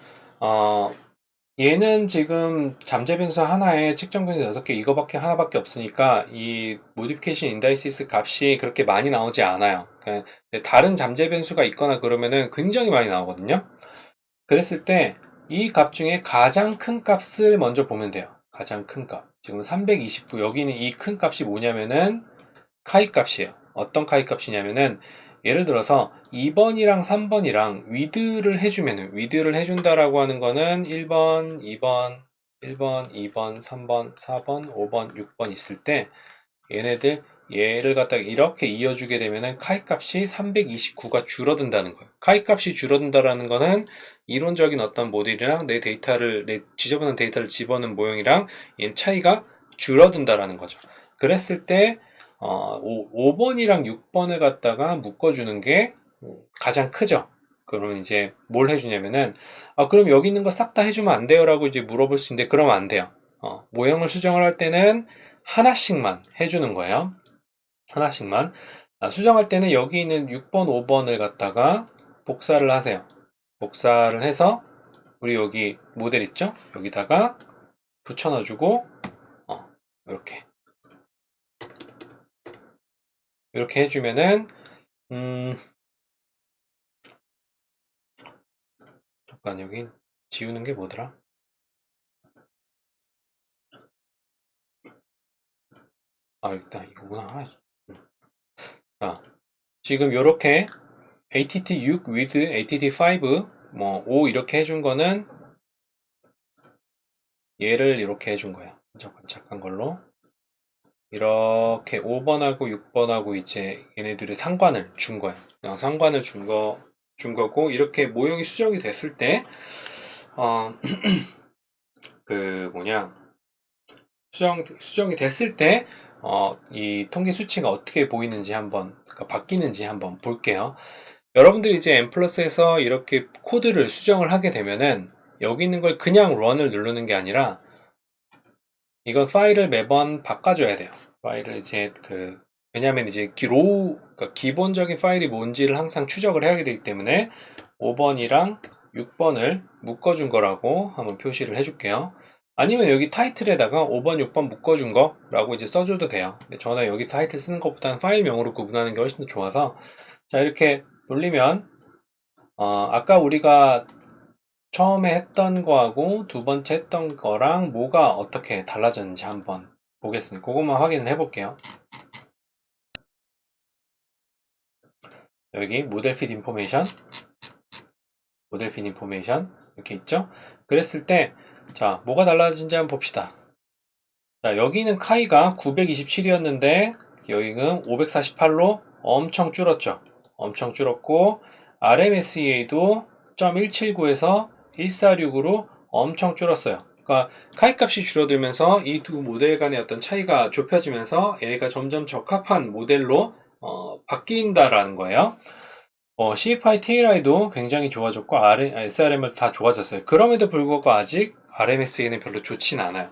얘는 지금 잠재 변수 하나에 측정 변수 6개 이거밖에 하나밖에 없으니까 이 모디피케이션 인다이시스 값이 그렇게 많이 나오지 않아요. 그러니까 다른 잠재 변수가 있거나 그러면은 굉장히 많이 나오거든요. 그랬을 때 이 값 중에 가장 큰 값을 먼저 보면 돼요. 가장 큰 값. 지금 329 여기는 이 큰 값이 뭐냐면은 카이 값이에요. 어떤 카이 값이냐면은 예를 들어서 2번이랑 3번이랑 위드를 해주면은 위드를 해준다라고 하는 거는 1번, 2번, 1번, 2번, 3번, 4번, 5번, 6번 있을 때 얘네들 얘를 갖다가 이렇게 이어주게 되면은 카이 값이 329가 줄어든다는 거예요. 카이 값이 줄어든다라는 거는 이론적인 어떤 모델이랑 내 지저분한 데이터를 집어넣은 모형이랑 얘 차이가 줄어든다라는 거죠. 그랬을 때 5번이랑 6번을 갖다가 묶어주는 게 가장 크죠. 그러면 이제 뭘 해주냐면은, 그럼 여기 있는 거 싹 다 해주면 안 돼요? 라고 이제 물어볼 수 있는데, 그러면 안 돼요. 모형을 수정을 할 때는 하나씩만 해주는 거예요. 하나씩만. 수정할 때는 여기 있는 6번, 5번을 갖다가 복사를 하세요. 복사를 해서, 우리 여기 모델 있죠? 여기다가 붙여놔주고, 이렇게. 이렇게 해주면은, 잠깐, 여기 지우는 게 뭐더라? 여기다, 이거구나. 지금 요렇게 ATT6 with ATT5 뭐 5 이렇게 해준 거는 얘를 이렇게 해준 거예요. 잠깐 걸로 이렇게 5번하고 6번하고 이제 얘네들의 상관을 준 거예요. 그냥 상관을 준 거고, 이렇게 모형이 수정이 됐을 때 그 뭐냐, 수정이 됐을 때 이 통계 수치가 어떻게 보이는지 그러니까 바뀌는지 한번 볼게요. 여러분들이 이제 M+에서 이렇게 코드를 수정을 하게 되면은 여기 있는 걸 그냥 런을 누르는 게 아니라 이건 파일을 매번 바꿔줘야 돼요. 파일을 이제 왜냐면 이제 그러니까 기본적인 파일이 뭔지를 항상 추적을 해야 되기 때문에 5번이랑 6번을 묶어준 거라고 한번 표시를 해줄게요. 아니면 여기 타이틀에다가 5번, 6번 묶어준 거라고 이제 써줘도 돼요. 근데 저는 여기 타이틀 쓰는 것보다는 파일명으로 구분하는 게 훨씬 더 좋아서, 자, 이렇게 돌리면 아까 우리가 처음에 했던 거하고 두 번째 했던 거랑 뭐가 어떻게 달라졌는지 한번 보겠습니다. 그것만 확인을 해볼게요. 여기 모델 핏 인포메이션 이렇게 있죠. 그랬을 때, 자, 뭐가 달라진지 한번 봅시다. 자, 여기는 카이가 927이었는데 여기는 548로 엄청 줄었죠. 엄청 줄었고, RMSEA도 0.179에서 146으로 엄청 줄었어요. 그러니까 카이 값이 줄어들면서 이 두 모델 간의 어떤 차이가 좁혀지면서 얘가 점점 적합한 모델로 바뀐다라는 거예요. CFI, TLI도 굉장히 좋아졌고 SRM을 다 좋아졌어요. 그럼에도 불구하고 아직 RMSEA는 별로 좋진 않아요.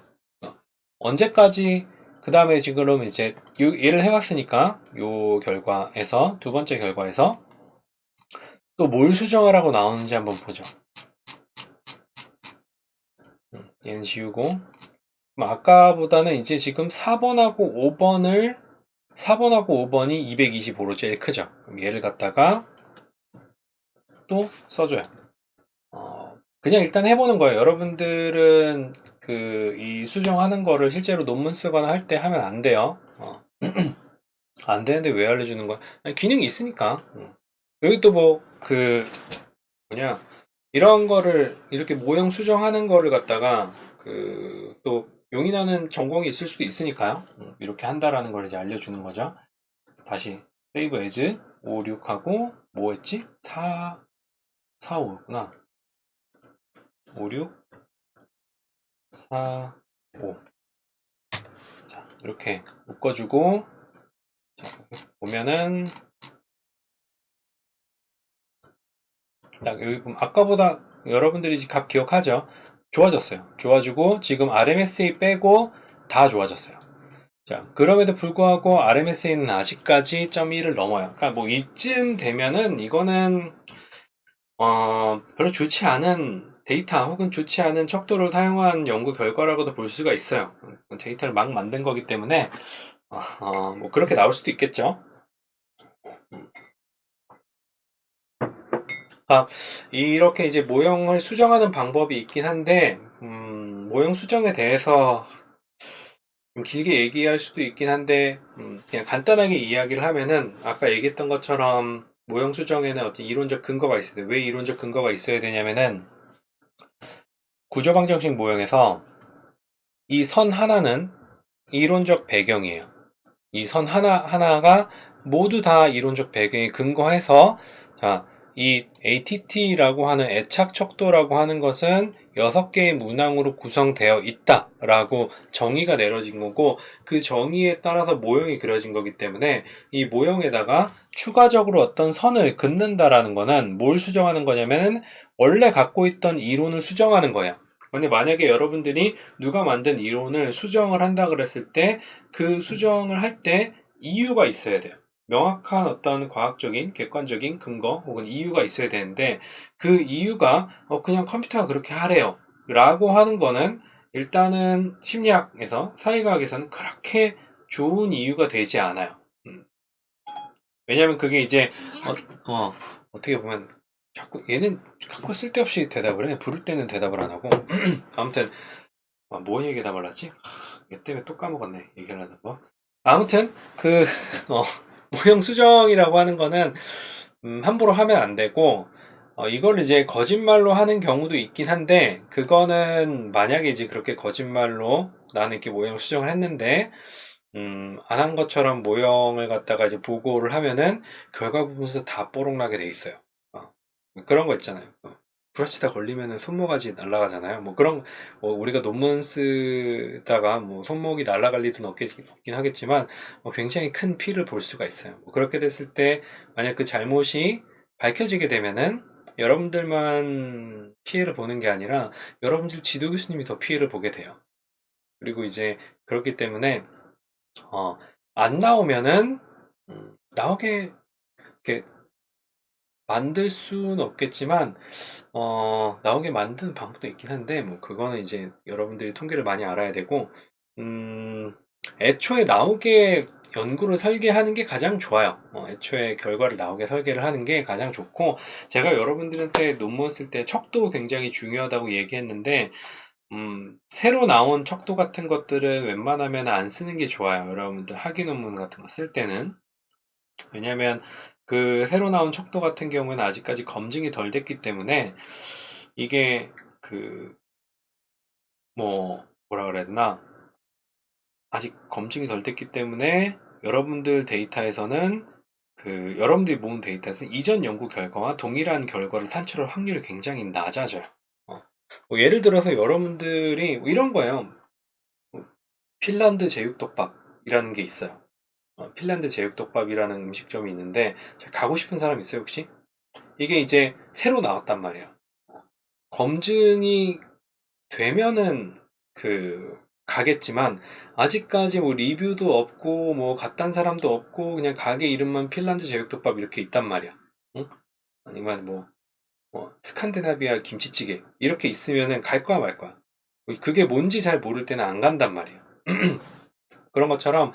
언제까지, 그 다음에 지금 이제 얘를 해봤으니까 요 결과에서, 두 번째 결과에서 또 뭘 수정하라고 나오는지 한번 보죠. 얘는 지우고, 아까보다는 이제 지금 4번하고 5번이 225로 제일 크죠. 그럼 얘를 갖다가 또 써줘요. 그냥 일단 해보는 거예요. 여러분들은 이 수정하는 거를 실제로 논문 쓰거나 할 때 하면 안 돼요. 안 되는데 왜 알려주는 거야? 기능이 있으니까. 여기 또 이런 거를, 이렇게 모형 수정하는 거를 갖다가 또 용인하는 전공이 있을 수도 있으니까요. 이렇게 한다라는 걸 이제 알려주는 거죠. 다시 세이브 에즈 5, 6하고 뭐 했지? 4, 5였구나. 5, 6, 4, 5. 자, 이렇게 묶어주고, 자, 보면은, 딱 여기 보면 아까보다 여러분들이 값 기억하죠? 좋아졌어요. 좋아지고, 지금 RMSA 빼고 다 좋아졌어요. 자, 그럼에도 불구하고 RMSA는 아직까지 0.1을 넘어요. 그러니까 뭐 이쯤 되면은 이거는 별로 좋지 않은 데이터 혹은 좋지 않은 척도를 사용한 연구 결과라고도 볼 수가 있어요. 데이터를 막 만든 거기 때문에 뭐 그렇게 나올 수도 있겠죠. 이렇게 이제 모형을 수정하는 방법이 있긴 한데, 모형 수정에 대해서 좀 길게 얘기할 수도 있긴 한데, 그냥 간단하게 이야기를 하면은 아까 얘기했던 것처럼 모형 수정에는 어떤 이론적 근거가 있어야 돼. 왜 이론적 근거가 있어야 되냐면은, 구조방정식 모형에서 이 선 하나는 이론적 배경이에요. 이 선 하나가 모두 다 이론적 배경에 근거해서, 자, 이 ATT라고 하는 애착 척도라고 하는 것은 6개의 문항으로 구성되어 있다 라고 정의가 내려진 거고, 그 정의에 따라서 모형이 그려진 거기 때문에 이 모형에다가 추가적으로 어떤 선을 긋는다라는 거는 뭘 수정하는 거냐면은 원래 갖고 있던 이론을 수정하는 거예요. 근데 만약에 여러분들이 누가 만든 이론을 수정을 한다 그랬을 때 그 수정을 할 때 이유가 있어야 돼요. 명확한 어떤 과학적인 객관적인 근거 혹은 이유가 있어야 되는데, 그 이유가 그냥 컴퓨터가 그렇게 하래요 라고 하는 거는 일단은 심리학에서, 사회과학에서는 그렇게 좋은 이유가 되지 않아요. 왜냐면 그게 이제 어떻게 보면 자꾸 얘는 자꾸 쓸데없이 대답을 해. 부를 때는 대답을 안 하고. 아무튼 뭐 얘기 다 말랐지? 얘 때문에 또 까먹었네, 얘기하려는 거. 아무튼 모형 수정이라고 하는 거는 함부로 하면 안 되고, 이걸 이제 거짓말로 하는 경우도 있긴 한데, 그거는 만약에 이제 그렇게 거짓말로 나는 이렇게 모형 수정을 했는데 안 한 것처럼 모형을 갖다가 이제 보고를 하면은 결과 부분에서 다 뽀록나게 돼 있어요. 그런 거 있잖아요. 부라치다 걸리면은 손모가지 날아가잖아요. 뭐 그런, 우리가 논문 쓰다가 뭐 손목이 날아갈 일은 없긴 하겠지만, 굉장히 큰 피를 볼 수가 있어요. 그렇게 됐을 때, 만약 그 잘못이 밝혀지게 되면은, 여러분들만 피해를 보는 게 아니라, 여러분들 지도 교수님이 더 피해를 보게 돼요. 그리고 이제, 그렇기 때문에, 안 나오면은, 나오게, 이렇게, 만들 수는 없겠지만, 나오게 만드는 방법도 있긴 한데, 뭐, 그거는 이제 여러분들이 통계를 많이 알아야 되고, 애초에 나오게 연구를 설계하는 게 가장 좋아요. 애초에 결과를 나오게 설계를 하는 게 가장 좋고, 제가 여러분들한테 논문 쓸 때 척도 굉장히 중요하다고 얘기했는데, 새로 나온 척도 같은 것들은 웬만하면 안 쓰는 게 좋아요. 여러분들 학위 논문 같은 거 쓸 때는. 왜냐면 그 새로 나온 척도 같은 경우에는 아직까지 검증이 덜 됐기 때문에, 이게 그 뭐라 그래야 되나, 아직 검증이 덜 됐기 때문에 여러분들 데이터에서는, 여러분들이 모은 데이터에서 이전 연구 결과와 동일한 결과를 산출할 확률이 굉장히 낮아져요. 예를 들어서 여러분들이 이런 거예요. 핀란드 제육덮밥이라는 게 있어요. 핀란드 제육덮밥이라는 음식점이 있는데, 가고 싶은 사람 있어요, 혹시? 이게 이제 새로 나왔단 말이에요. 검증이 되면은 가겠지만, 아직까지 뭐 리뷰도 없고 뭐 갔단 사람도 없고 그냥 가게 이름만 핀란드 제육덮밥 이렇게 있단 말이야. 응? 아니면 스칸디나비아 김치찌개 이렇게 있으면은 갈 거야 말 거야. 그게 뭔지 잘 모를 때는 안 간단 말이에요. 그런 것처럼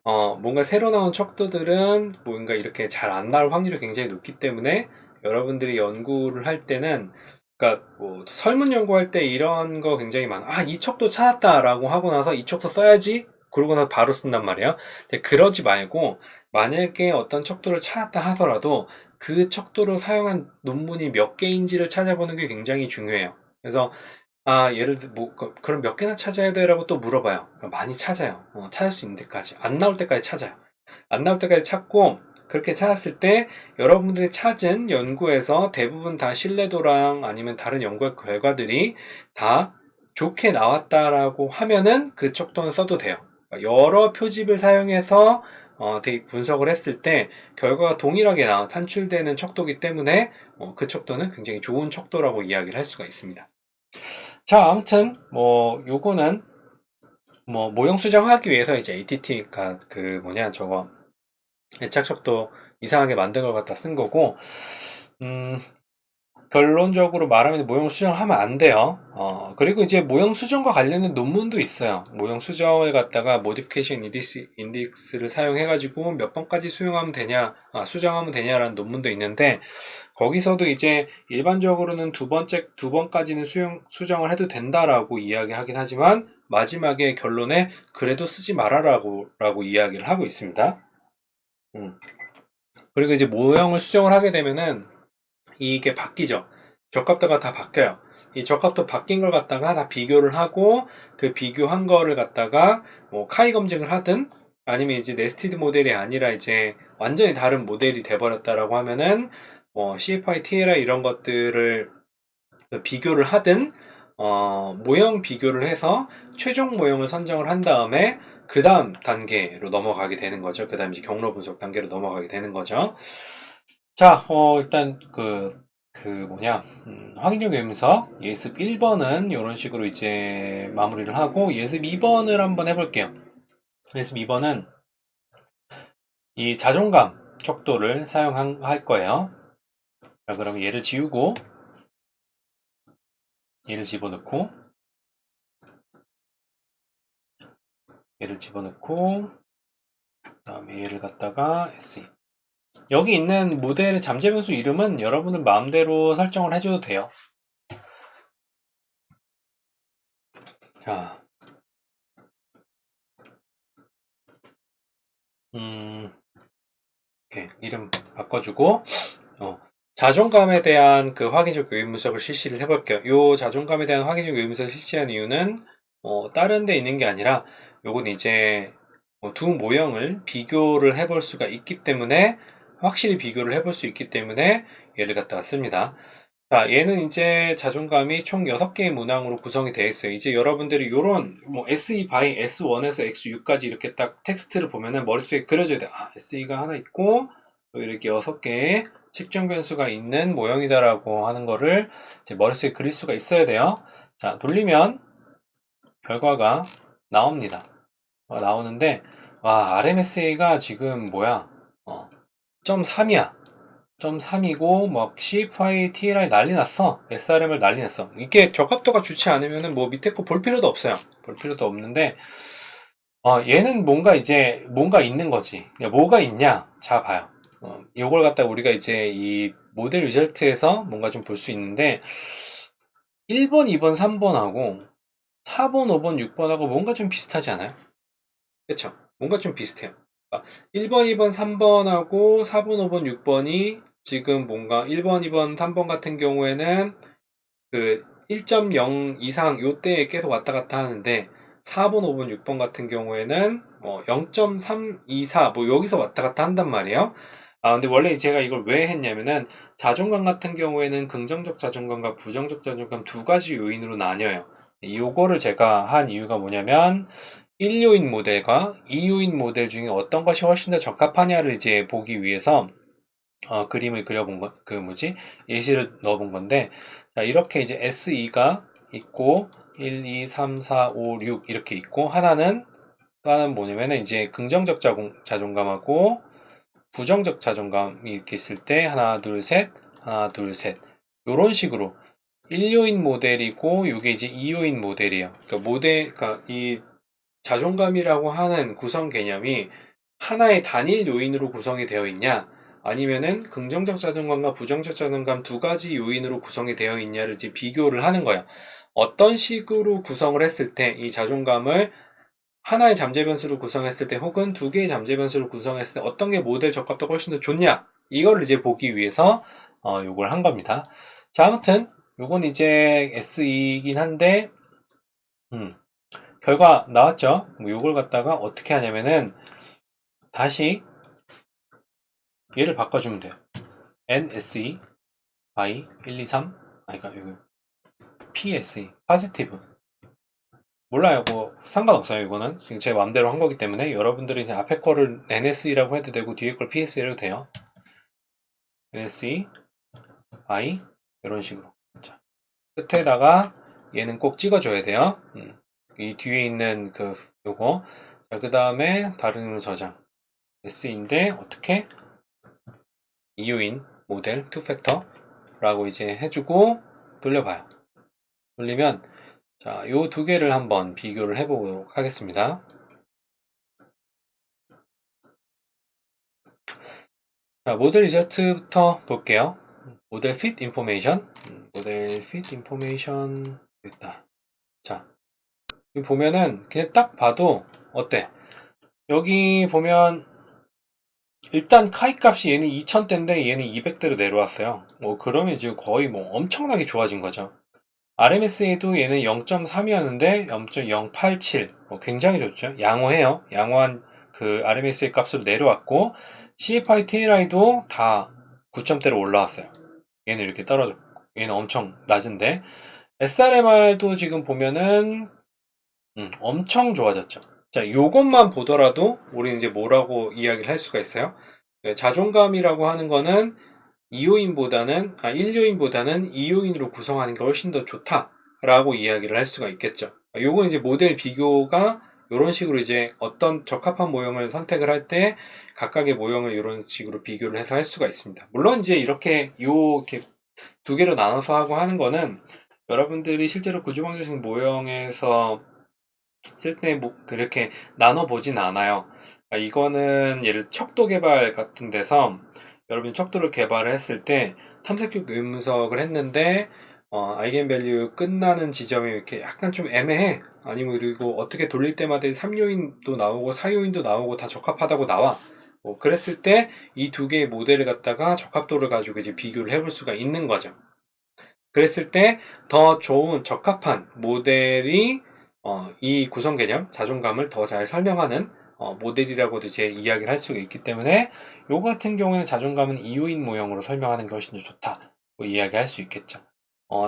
뭔가 새로 나온 척도들은 뭔가 이렇게 잘 안 나올 확률이 굉장히 높기 때문에, 여러분들이 연구를 할 때는, 그러니까 뭐 설문 연구할 때 이런 거 굉장히 많아. 이 척도 찾았다라고 하고 나서 이 척도 써야지. 그러고 나서 바로 쓴단 말이에요. 근데 그러지 말고, 만약에 어떤 척도를 찾았다 하더라도 그 척도로 사용한 논문이 몇 개인지를 찾아보는 게 굉장히 중요해요. 그래서 예를 들어, 그럼 몇 개나 찾아야 돼라고 또 물어봐요. 많이 찾아요. 찾을 수 있는 데까지. 안 나올 때까지 찾아요. 안 나올 때까지 찾고, 그렇게 찾았을 때, 여러분들이 찾은 연구에서 대부분 다 신뢰도랑 아니면 다른 연구 결과들이 다 좋게 나왔다라고 하면은 그 척도는 써도 돼요. 그러니까 여러 표집을 사용해서 분석을 했을 때 결과가 동일하게 탄출되는 척도기 때문에 그 척도는 굉장히 좋은 척도라고 이야기를 할 수가 있습니다. 자, 아무튼 요거는 모형 수정하기 위해서 이제 ATT가 저거 애착척도 이상하게 만든 걸 갖다 쓴 거고, 결론적으로 말하면 모형 수정을 하면 안 돼요. 그리고 이제 모형 수정과 관련된 논문도 있어요. 모형 수정을 갖다가 모디피케이션 인덱스를 사용해가지고 몇 번까지 수정하면 되냐라는 논문도 있는데, 거기서도 이제 일반적으로는 두 번까지는 수정을 해도 된다라고 이야기하긴 하지만, 마지막에 결론에 그래도 쓰지 말아라고 이야기를 하고 있습니다. 그리고 이제 모형을 수정을 하게 되면은 이게 바뀌죠. 적합도가 다 바뀌어요. 이 적합도 바뀐 걸 갖다가 다 비교를 하고, 그 비교한 거를 갖다가 카이 검증을 하든, 아니면 이제 네스티드 모델이 아니라 이제 완전히 다른 모델이 돼버렸다라고 하면은 CFI, TLI 이런 것들을 비교를 하든 모형 비교를 해서 최종 모형을 선정을 한 다음에 그 다음 단계로 넘어가게 되는 거죠. 그 다음 이제 경로 분석 단계로 넘어가게 되는 거죠. 자, 일단 확인적 의문석 예습 1번은 이런 식으로 이제 마무리를 하고 예습 2번을 한번 해볼게요. 예습 2번은 이 자존감 척도를 사용할 거예요. 자, 그럼 얘를 지우고 얘를 집어넣고 얘를 집어넣고 그 다음에 얘를 갖다가 SE 여기 있는 모델의 잠재 변수 이름은 여러분들 마음대로 설정을 해줘도 돼요. 자, 이렇게 이름 바꿔주고 자존감에 대한 그 확인적 의문석을 실시를 해볼게요. 요 자존감에 대한 확인적 의문석을 실시한 이유는 다른 데 있는 게 아니라 요건 이제 두 모형을 비교를 해볼 수가 있기 때문에 확실히 비교를 해볼 수 있기 때문에 얘를 갖다가 씁니다. 자, 얘는 이제 자존감이 총 6개의 문항으로 구성이 되어 있어요. 이제 여러분들이 요런 SE by S1에서 X6까지 이렇게 딱 텍스트를 보면은 머릿속에 그려져야 돼요. SE가 하나 있고 이렇게 6개의 측정 변수가 있는 모형이다라고 하는 거를 이제 머릿속에 그릴 수가 있어야 돼요. 자, 돌리면 결과가 나옵니다. 나오는데 RMSA가 지금 뭐야? 0.3이야. 0.3이고 막 CFI, TLI 난리 났어. SRM을 난리 났어. 이게 적합도가 좋지 않으면은 뭐 밑에 거 볼 필요도 없어요. 볼 필요도 없는데 얘는 뭔가 있는 거지. 뭐가 있냐? 자, 봐요. 요걸 갖다 우리가 이제 이 모델 리절트에서 뭔가 좀 볼 수 있는데 1번, 2번, 3번하고 4번, 5번, 6번하고 뭔가 좀 비슷하지 않아요? 그쵸? 뭔가 좀 비슷해요. 1번, 2번, 3번하고 4번, 5번, 6번이 지금 뭔가 1번, 2번, 3번 같은 경우에는 그 1.0 이상 요때에 계속 왔다 갔다 하는데 4번, 5번, 6번 같은 경우에는 0.324 뭐 여기서 왔다 갔다 한단 말이에요. 근데 원래 제가 이걸 왜 했냐면은 자존감 같은 경우에는 긍정적 자존감과 부정적 자존감 두 가지 요인으로 나뉘어요. 요거를 제가 한 이유가 뭐냐면 1요인 모델과 2요인 모델 중에 어떤 것이 훨씬 더 적합하냐를 이제 보기 위해서 그림을 그려본 것, 예시를 넣어본 건데, 자, 이렇게 이제 SE가 있고, 1, 2, 3, 4, 5, 6 이렇게 있고, 또 하나는 뭐냐면은 이제 긍정적 자존감하고 부정적 자존감이 이렇게 있을 때, 하나, 둘, 셋, 하나, 둘, 셋. 요런 식으로 1요인 모델이고, 요게 이제 2요인 모델이에요. 그러니까 이 자존감이라고 하는 구성 개념이 하나의 단일 요인으로 구성이 되어 있냐, 아니면은 긍정적 자존감과 부정적 자존감 두 가지 요인으로 구성이 되어 있냐를 이제 비교를 하는 거예요. 어떤 식으로 구성을 했을 때 이 자존감을 하나의 잠재 변수로 구성했을 때 혹은 두 개의 잠재 변수로 구성했을 때 어떤 게 모델 적합도가 훨씬 더 좋냐, 이걸 이제 보기 위해서 요걸 한 겁니다. 자, 아무튼 요건 이제 SE이긴 한데 결과 나왔죠. 요걸 갖다가 어떻게 하냐면은 다시 얘를 바꿔주면 돼요. NSE by 1, 2, 3 그러니까 이거 PSE positive 몰라요. 뭐 상관없어요. 이거는 지금 제 마음대로 한 거기 때문에 여러분들이 이제 앞에 거를 NSE라고 해도 되고 뒤에 걸 PSE라고 해도 돼요. NSE by 이런 식으로. 자, 끝에다가 얘는 꼭 찍어줘야 돼요. 이 뒤에 있는 요거. 자, 그 다음에 다른 이름 저장. S인데 어떻게? 2요인 모델 2팩터라고 이제 해주고 돌려봐요. 돌리면 자, 요 두 개를 한번 비교를 해보도록 하겠습니다. 자, 모델 리저트부터 볼게요. 모델 fit information. 모델 fit information 있다. 자, 여기 보면은 그냥 딱 봐도 어때? 여기 보면 일단 카이 값이 얘는 2000대인데 얘는 200대로 내려왔어요. 그러면 지금 거의 엄청나게 좋아진 거죠. RMSA도 얘는 0.3이었는데 0.087 굉장히 좋죠. 양호해요. 양호한 그 RMSA 값으로 내려왔고 CFI, TLI도 다 9점대로 올라왔어요. 얘는 이렇게 떨어졌고, 얘는 엄청 낮은데, SRMR도 지금 보면은, 엄청 좋아졌죠. 자, 요것만 보더라도, 우리는 이제 뭐라고 이야기를 할 수가 있어요? 자존감이라고 하는 거는 1요인보다는 2요인으로 구성하는 게 훨씬 더 좋다라고 이야기를 할 수가 있겠죠. 요건 이제 모델 비교가 이런 식으로 이제 어떤 적합한 모형을 선택을 할 때 각각의 모형을 이런 식으로 비교를 해서 할 수가 있습니다. 물론 이제 이렇게 두 개로 나눠서 하고 하는 거는 여러분들이 실제로 구조방정식 모형에서 쓸 때 그렇게 나눠 보진 않아요. 이거는 예를 척도 개발 같은 데서 여러분이 척도를 개발을 했을 때 탐색형 유인분석을 했는데 아이겐밸류 끝나는 지점이 이렇게 약간 좀 애매해. 아니면 그리고 어떻게 돌릴 때마다 3요인도 나오고 4요인도 나오고 다 적합하다고 나와. 그랬을 때 이 두 개의 모델을 갖다가 적합도를 가지고 이제 비교를 해볼 수가 있는 거죠. 그랬을 때 더 좋은 적합한 모델이 이 구성 개념, 자존감을 더 잘 설명하는 모델이라고도 이제 이야기를 할 수가 있기 때문에 요 같은 경우에는 자존감은 이요인 모형으로 설명하는 게 훨씬 더 좋다. 이야기할 수 있겠죠.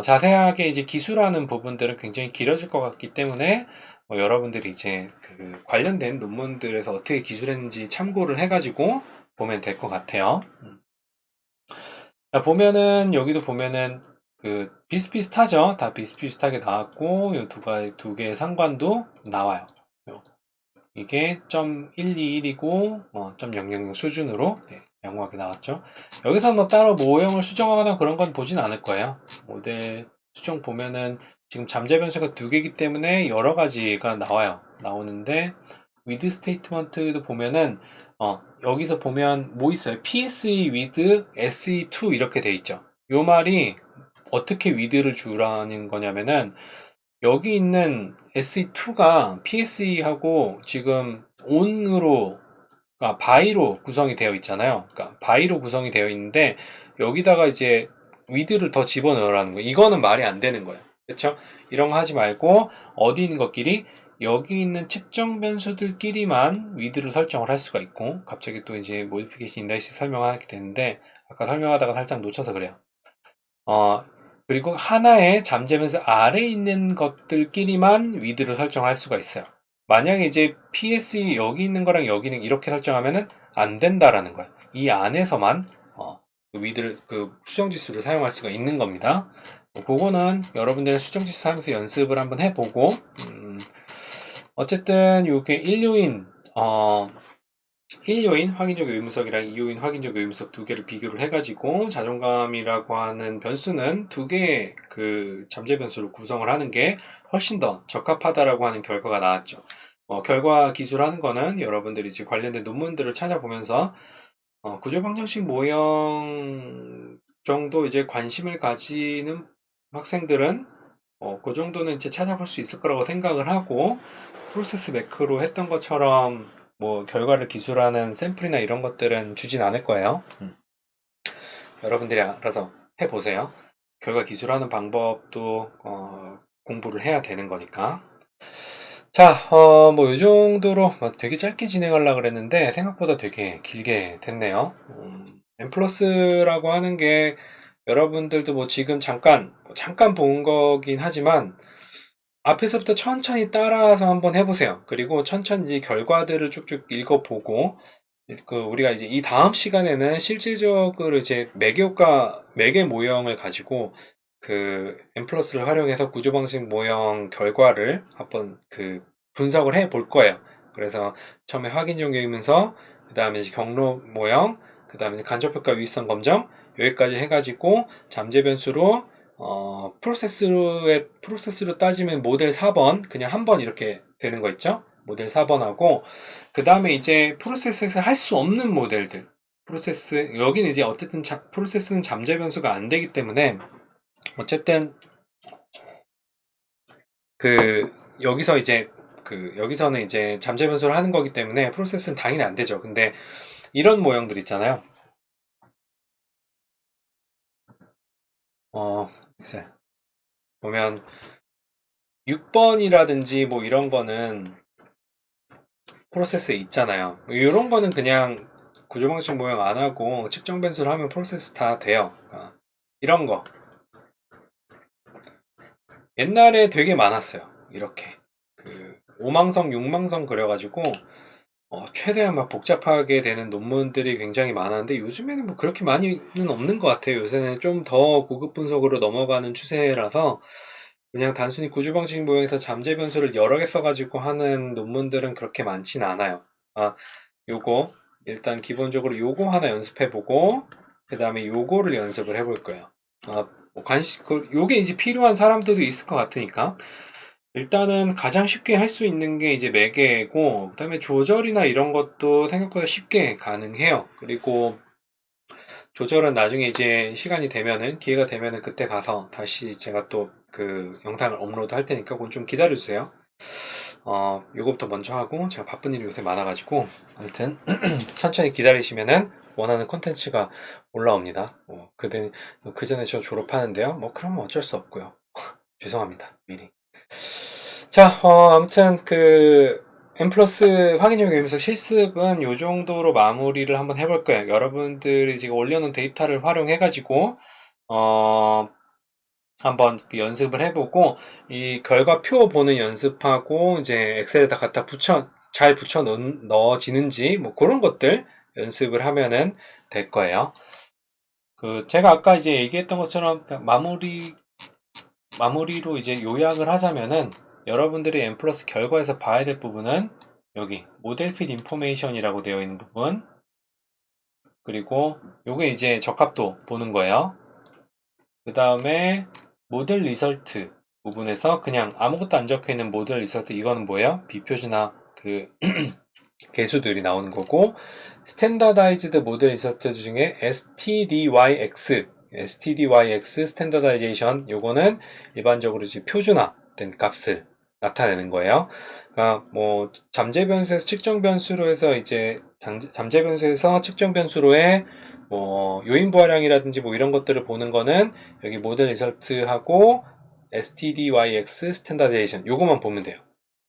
자세하게 이제 기술하는 부분들은 굉장히 길어질 것 같기 때문에 여러분들이 이제 그 관련된 논문들에서 어떻게 기술했는지 참고를 해가지고 보면 될 것 같아요. 자, 보면은 여기도 보면은 그 비슷비슷하죠. 다 비슷비슷하게 나왔고 이 두 개의 상관도 나와요. 이게 0.121이고 0.000 수준으로 양호하게 나왔죠. 여기서 뭐 따로 모형을 수정하거나 그런 건 보진 않을 거예요. 모델 수정 보면은 지금 잠재 변수가 두 개이기 때문에 여러 가지가 나오는데 with 스테이트먼트도 보면은 여기서 보면 뭐 있어요? PSE with SE2 이렇게 돼 있죠. 요 말이 어떻게 with를 주라는 거냐면은 여기 있는 SE2가 PSE하고 지금 on으로 by로 구성이 되어 있잖아요. 그러니까 by로 구성이 되어 있는데 여기다가 이제 with를 더 집어넣으라는 거예요. 이거는 말이 안 되는 거예요. 그렇죠? 이런 거 하지 말고 어디 있는 것끼리 여기 있는 측정 변수들끼리만 with를 설정을 할 수가 있고 갑자기 또 이제 모디피케이션 인다이시 설명하게 되는데 아까 설명하다가 살짝 놓쳐서 그래요. 그리고 하나의 잠재 변수 아래에 있는 것들끼리만 with를 설정할 수가 있어요. 만약에 이제 PSE 여기 있는 거랑 여기는 이렇게 설정하면은 안 된다라는 거야. 이 안에서만 with를 그 수정지수를 사용할 수가 있는 겁니다. 그거는 여러분들 수정지수 하면서 연습을 한번 해보고 어쨌든 이게 1요인 확인적 의문석이랑 2요인 확인적 의문석 두 개를 비교를 해가지고 자존감이라고 하는 변수는 두 개의 그 잠재 변수를 구성을 하는 게 훨씬 더 적합하다라고 하는 결과가 나왔죠. 결과 기술하는 거는 여러분들이 이제 관련된 논문들을 찾아보면서 구조방정식 모형 정도 이제 관심을 가지는 학생들은 그 정도는 이제 찾아볼 수 있을 거라고 생각을 하고 프로세스 매크로 했던 것처럼 뭐 결과를 기술하는 샘플이나 이런 것들은 주진 않을 거예요. 여러분들이 알아서 해보세요. 결과 기술하는 방법도 공부를 해야 되는 거니까. 자, 뭐 이 정도로 되게 짧게 진행하려고 그랬는데 생각보다 되게 길게 됐네요. M 플러스라고 하는 게 여러분들도 뭐 지금 잠깐 본 거긴 하지만 앞에서부터 천천히 따라서 한번 해보세요. 그리고 천천히 결과들을 쭉쭉 읽어보고, 우리가 이제 이 다음 시간에는 실질적으로 이제 매개 모형을 가지고 그 M 플러스를 활용해서 구조방식 모형 결과를 한번 그 분석을 해 볼 거예요. 그래서 처음에 확인적 요인문서, 그 다음에 이제 경로 모형, 그 다음에 간접효과 유의성 검정, 여기까지 해가지고 잠재 변수로 프로세스로 따지면 모델 4번, 그냥 한 번 이렇게 되는 거 있죠? 모델 4번하고, 그 다음에 이제 프로세스에서 할 수 없는 모델들. 여기는 이제 어쨌든 프로세스는 잠재 변수가 안 되기 때문에, 어쨌든, 여기서는 이제 잠재 변수를 하는 거기 때문에 프로세스는 당연히 안 되죠. 근데 이런 모형들 있잖아요. 글쎄. 보면 6번이라든지 뭐 이런 거는 프로세스에 있잖아요. 이런 거는 그냥 구조 방식 모형 안 하고 측정 변수를 하면 프로세스 다 돼요. 이런 거 옛날에 되게 많았어요. 이렇게 그 5망성 6망성 그려가지고 최대한 막 복잡하게 되는 논문들이 굉장히 많았는데 요즘에는 뭐 그렇게 많이는 없는 것 같아요. 요새는 좀 더 고급 분석으로 넘어가는 추세라서 그냥 단순히 구조 방식 모형에서 잠재 변수를 여러 개 써가지고 하는 논문들은 그렇게 많진 않아요. 요거 일단 기본적으로 요거 하나 연습해보고 그 다음에 요거를 연습을 해볼 거예요. 뭐 요게 이제 필요한 사람들도 있을 것 같으니까 일단은 가장 쉽게 할 수 있는 게 이제 매개고 그 다음에 조절이나 이런 것도 생각보다 쉽게 가능해요. 그리고 조절은 나중에 이제 시간이 되면은 기회가 되면은 그때 가서 다시 제가 또 그 영상을 업로드 할 테니까 그건 좀 기다려주세요. 요거부터 먼저 하고 제가 바쁜 일이 요새 많아가지고 아무튼 천천히 기다리시면은 원하는 콘텐츠가 올라옵니다. 그 전에 저 졸업하는데요. 뭐 그러면 어쩔 수 없고요. 죄송합니다 미리. 자, 아무튼 M 플러스 확인형 요임석 실습은 요 정도로 마무리를 한번 해볼 거예요. 여러분들이 지금 올려놓은 데이터를 활용해가지고 한번 연습을 해보고 이 결과표 보는 연습하고 이제 엑셀에다 갖다 잘 넣어지는지 뭐 그런 것들 연습을 하면은 될 거예요. 제가 아까 이제 얘기했던 것처럼 마무리로 이제 요약을 하자면은 여러분들이 M 플러스 결과에서 봐야 될 부분은 여기 모델 핏 인포메이션이라고 되어 있는 부분, 그리고 요게 이제 적합도 보는 거예요. 그 다음에 모델 리설트 부분에서 그냥 아무것도 안 적혀 있는 모델 리설트, 이거는 뭐예요? 비표준화 개수들이 나오는 거고, 스탠다다이즈드 모델 리설트 중에 STDYX 스탠다다이제이션, 요거는 일반적으로 이제 표준화된 값을 나타내는 거예요. 그러니까 뭐 잠재 변수에서 측정 변수로 해서 이제 잠재 변수에서 측정 변수로의 뭐 요인 부하량이라든지 뭐 이런 것들을 보는 거는 여기 모델 리설트하고 STDYX 스탠다다이제이션 요거만 보면 돼요.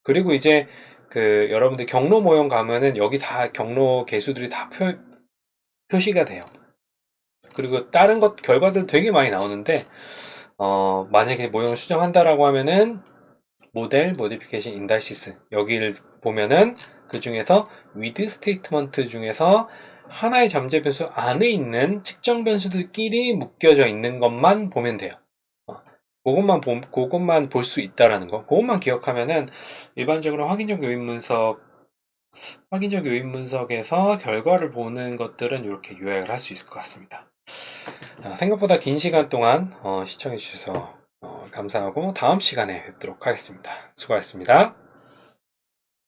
그리고 이제 여러분들 경로 모형 가면은 여기 다 경로 개수들이 다 표시가 돼요. 그리고 다른 결과들 되게 많이 나오는데 만약에 모형을 수정한다라고 하면은 모델 모디피케이션 인다이시스 여기를 보면은 그 중에서 with 스테이트먼트 중에서 하나의 잠재 변수 안에 있는 측정 변수들끼리 묶여져 있는 것만 보면 돼요. 그것만 볼 수 있다라는 거, 그것만 기억하면은 일반적으로 확인적 요인 분석에서 결과를 보는 것들은 이렇게 요약을 할 수 있을 것 같습니다. 생각보다 긴 시간 동안 시청해 주셔서 감사하고 다음 시간에 뵙도록 하겠습니다. 수고하셨습니다.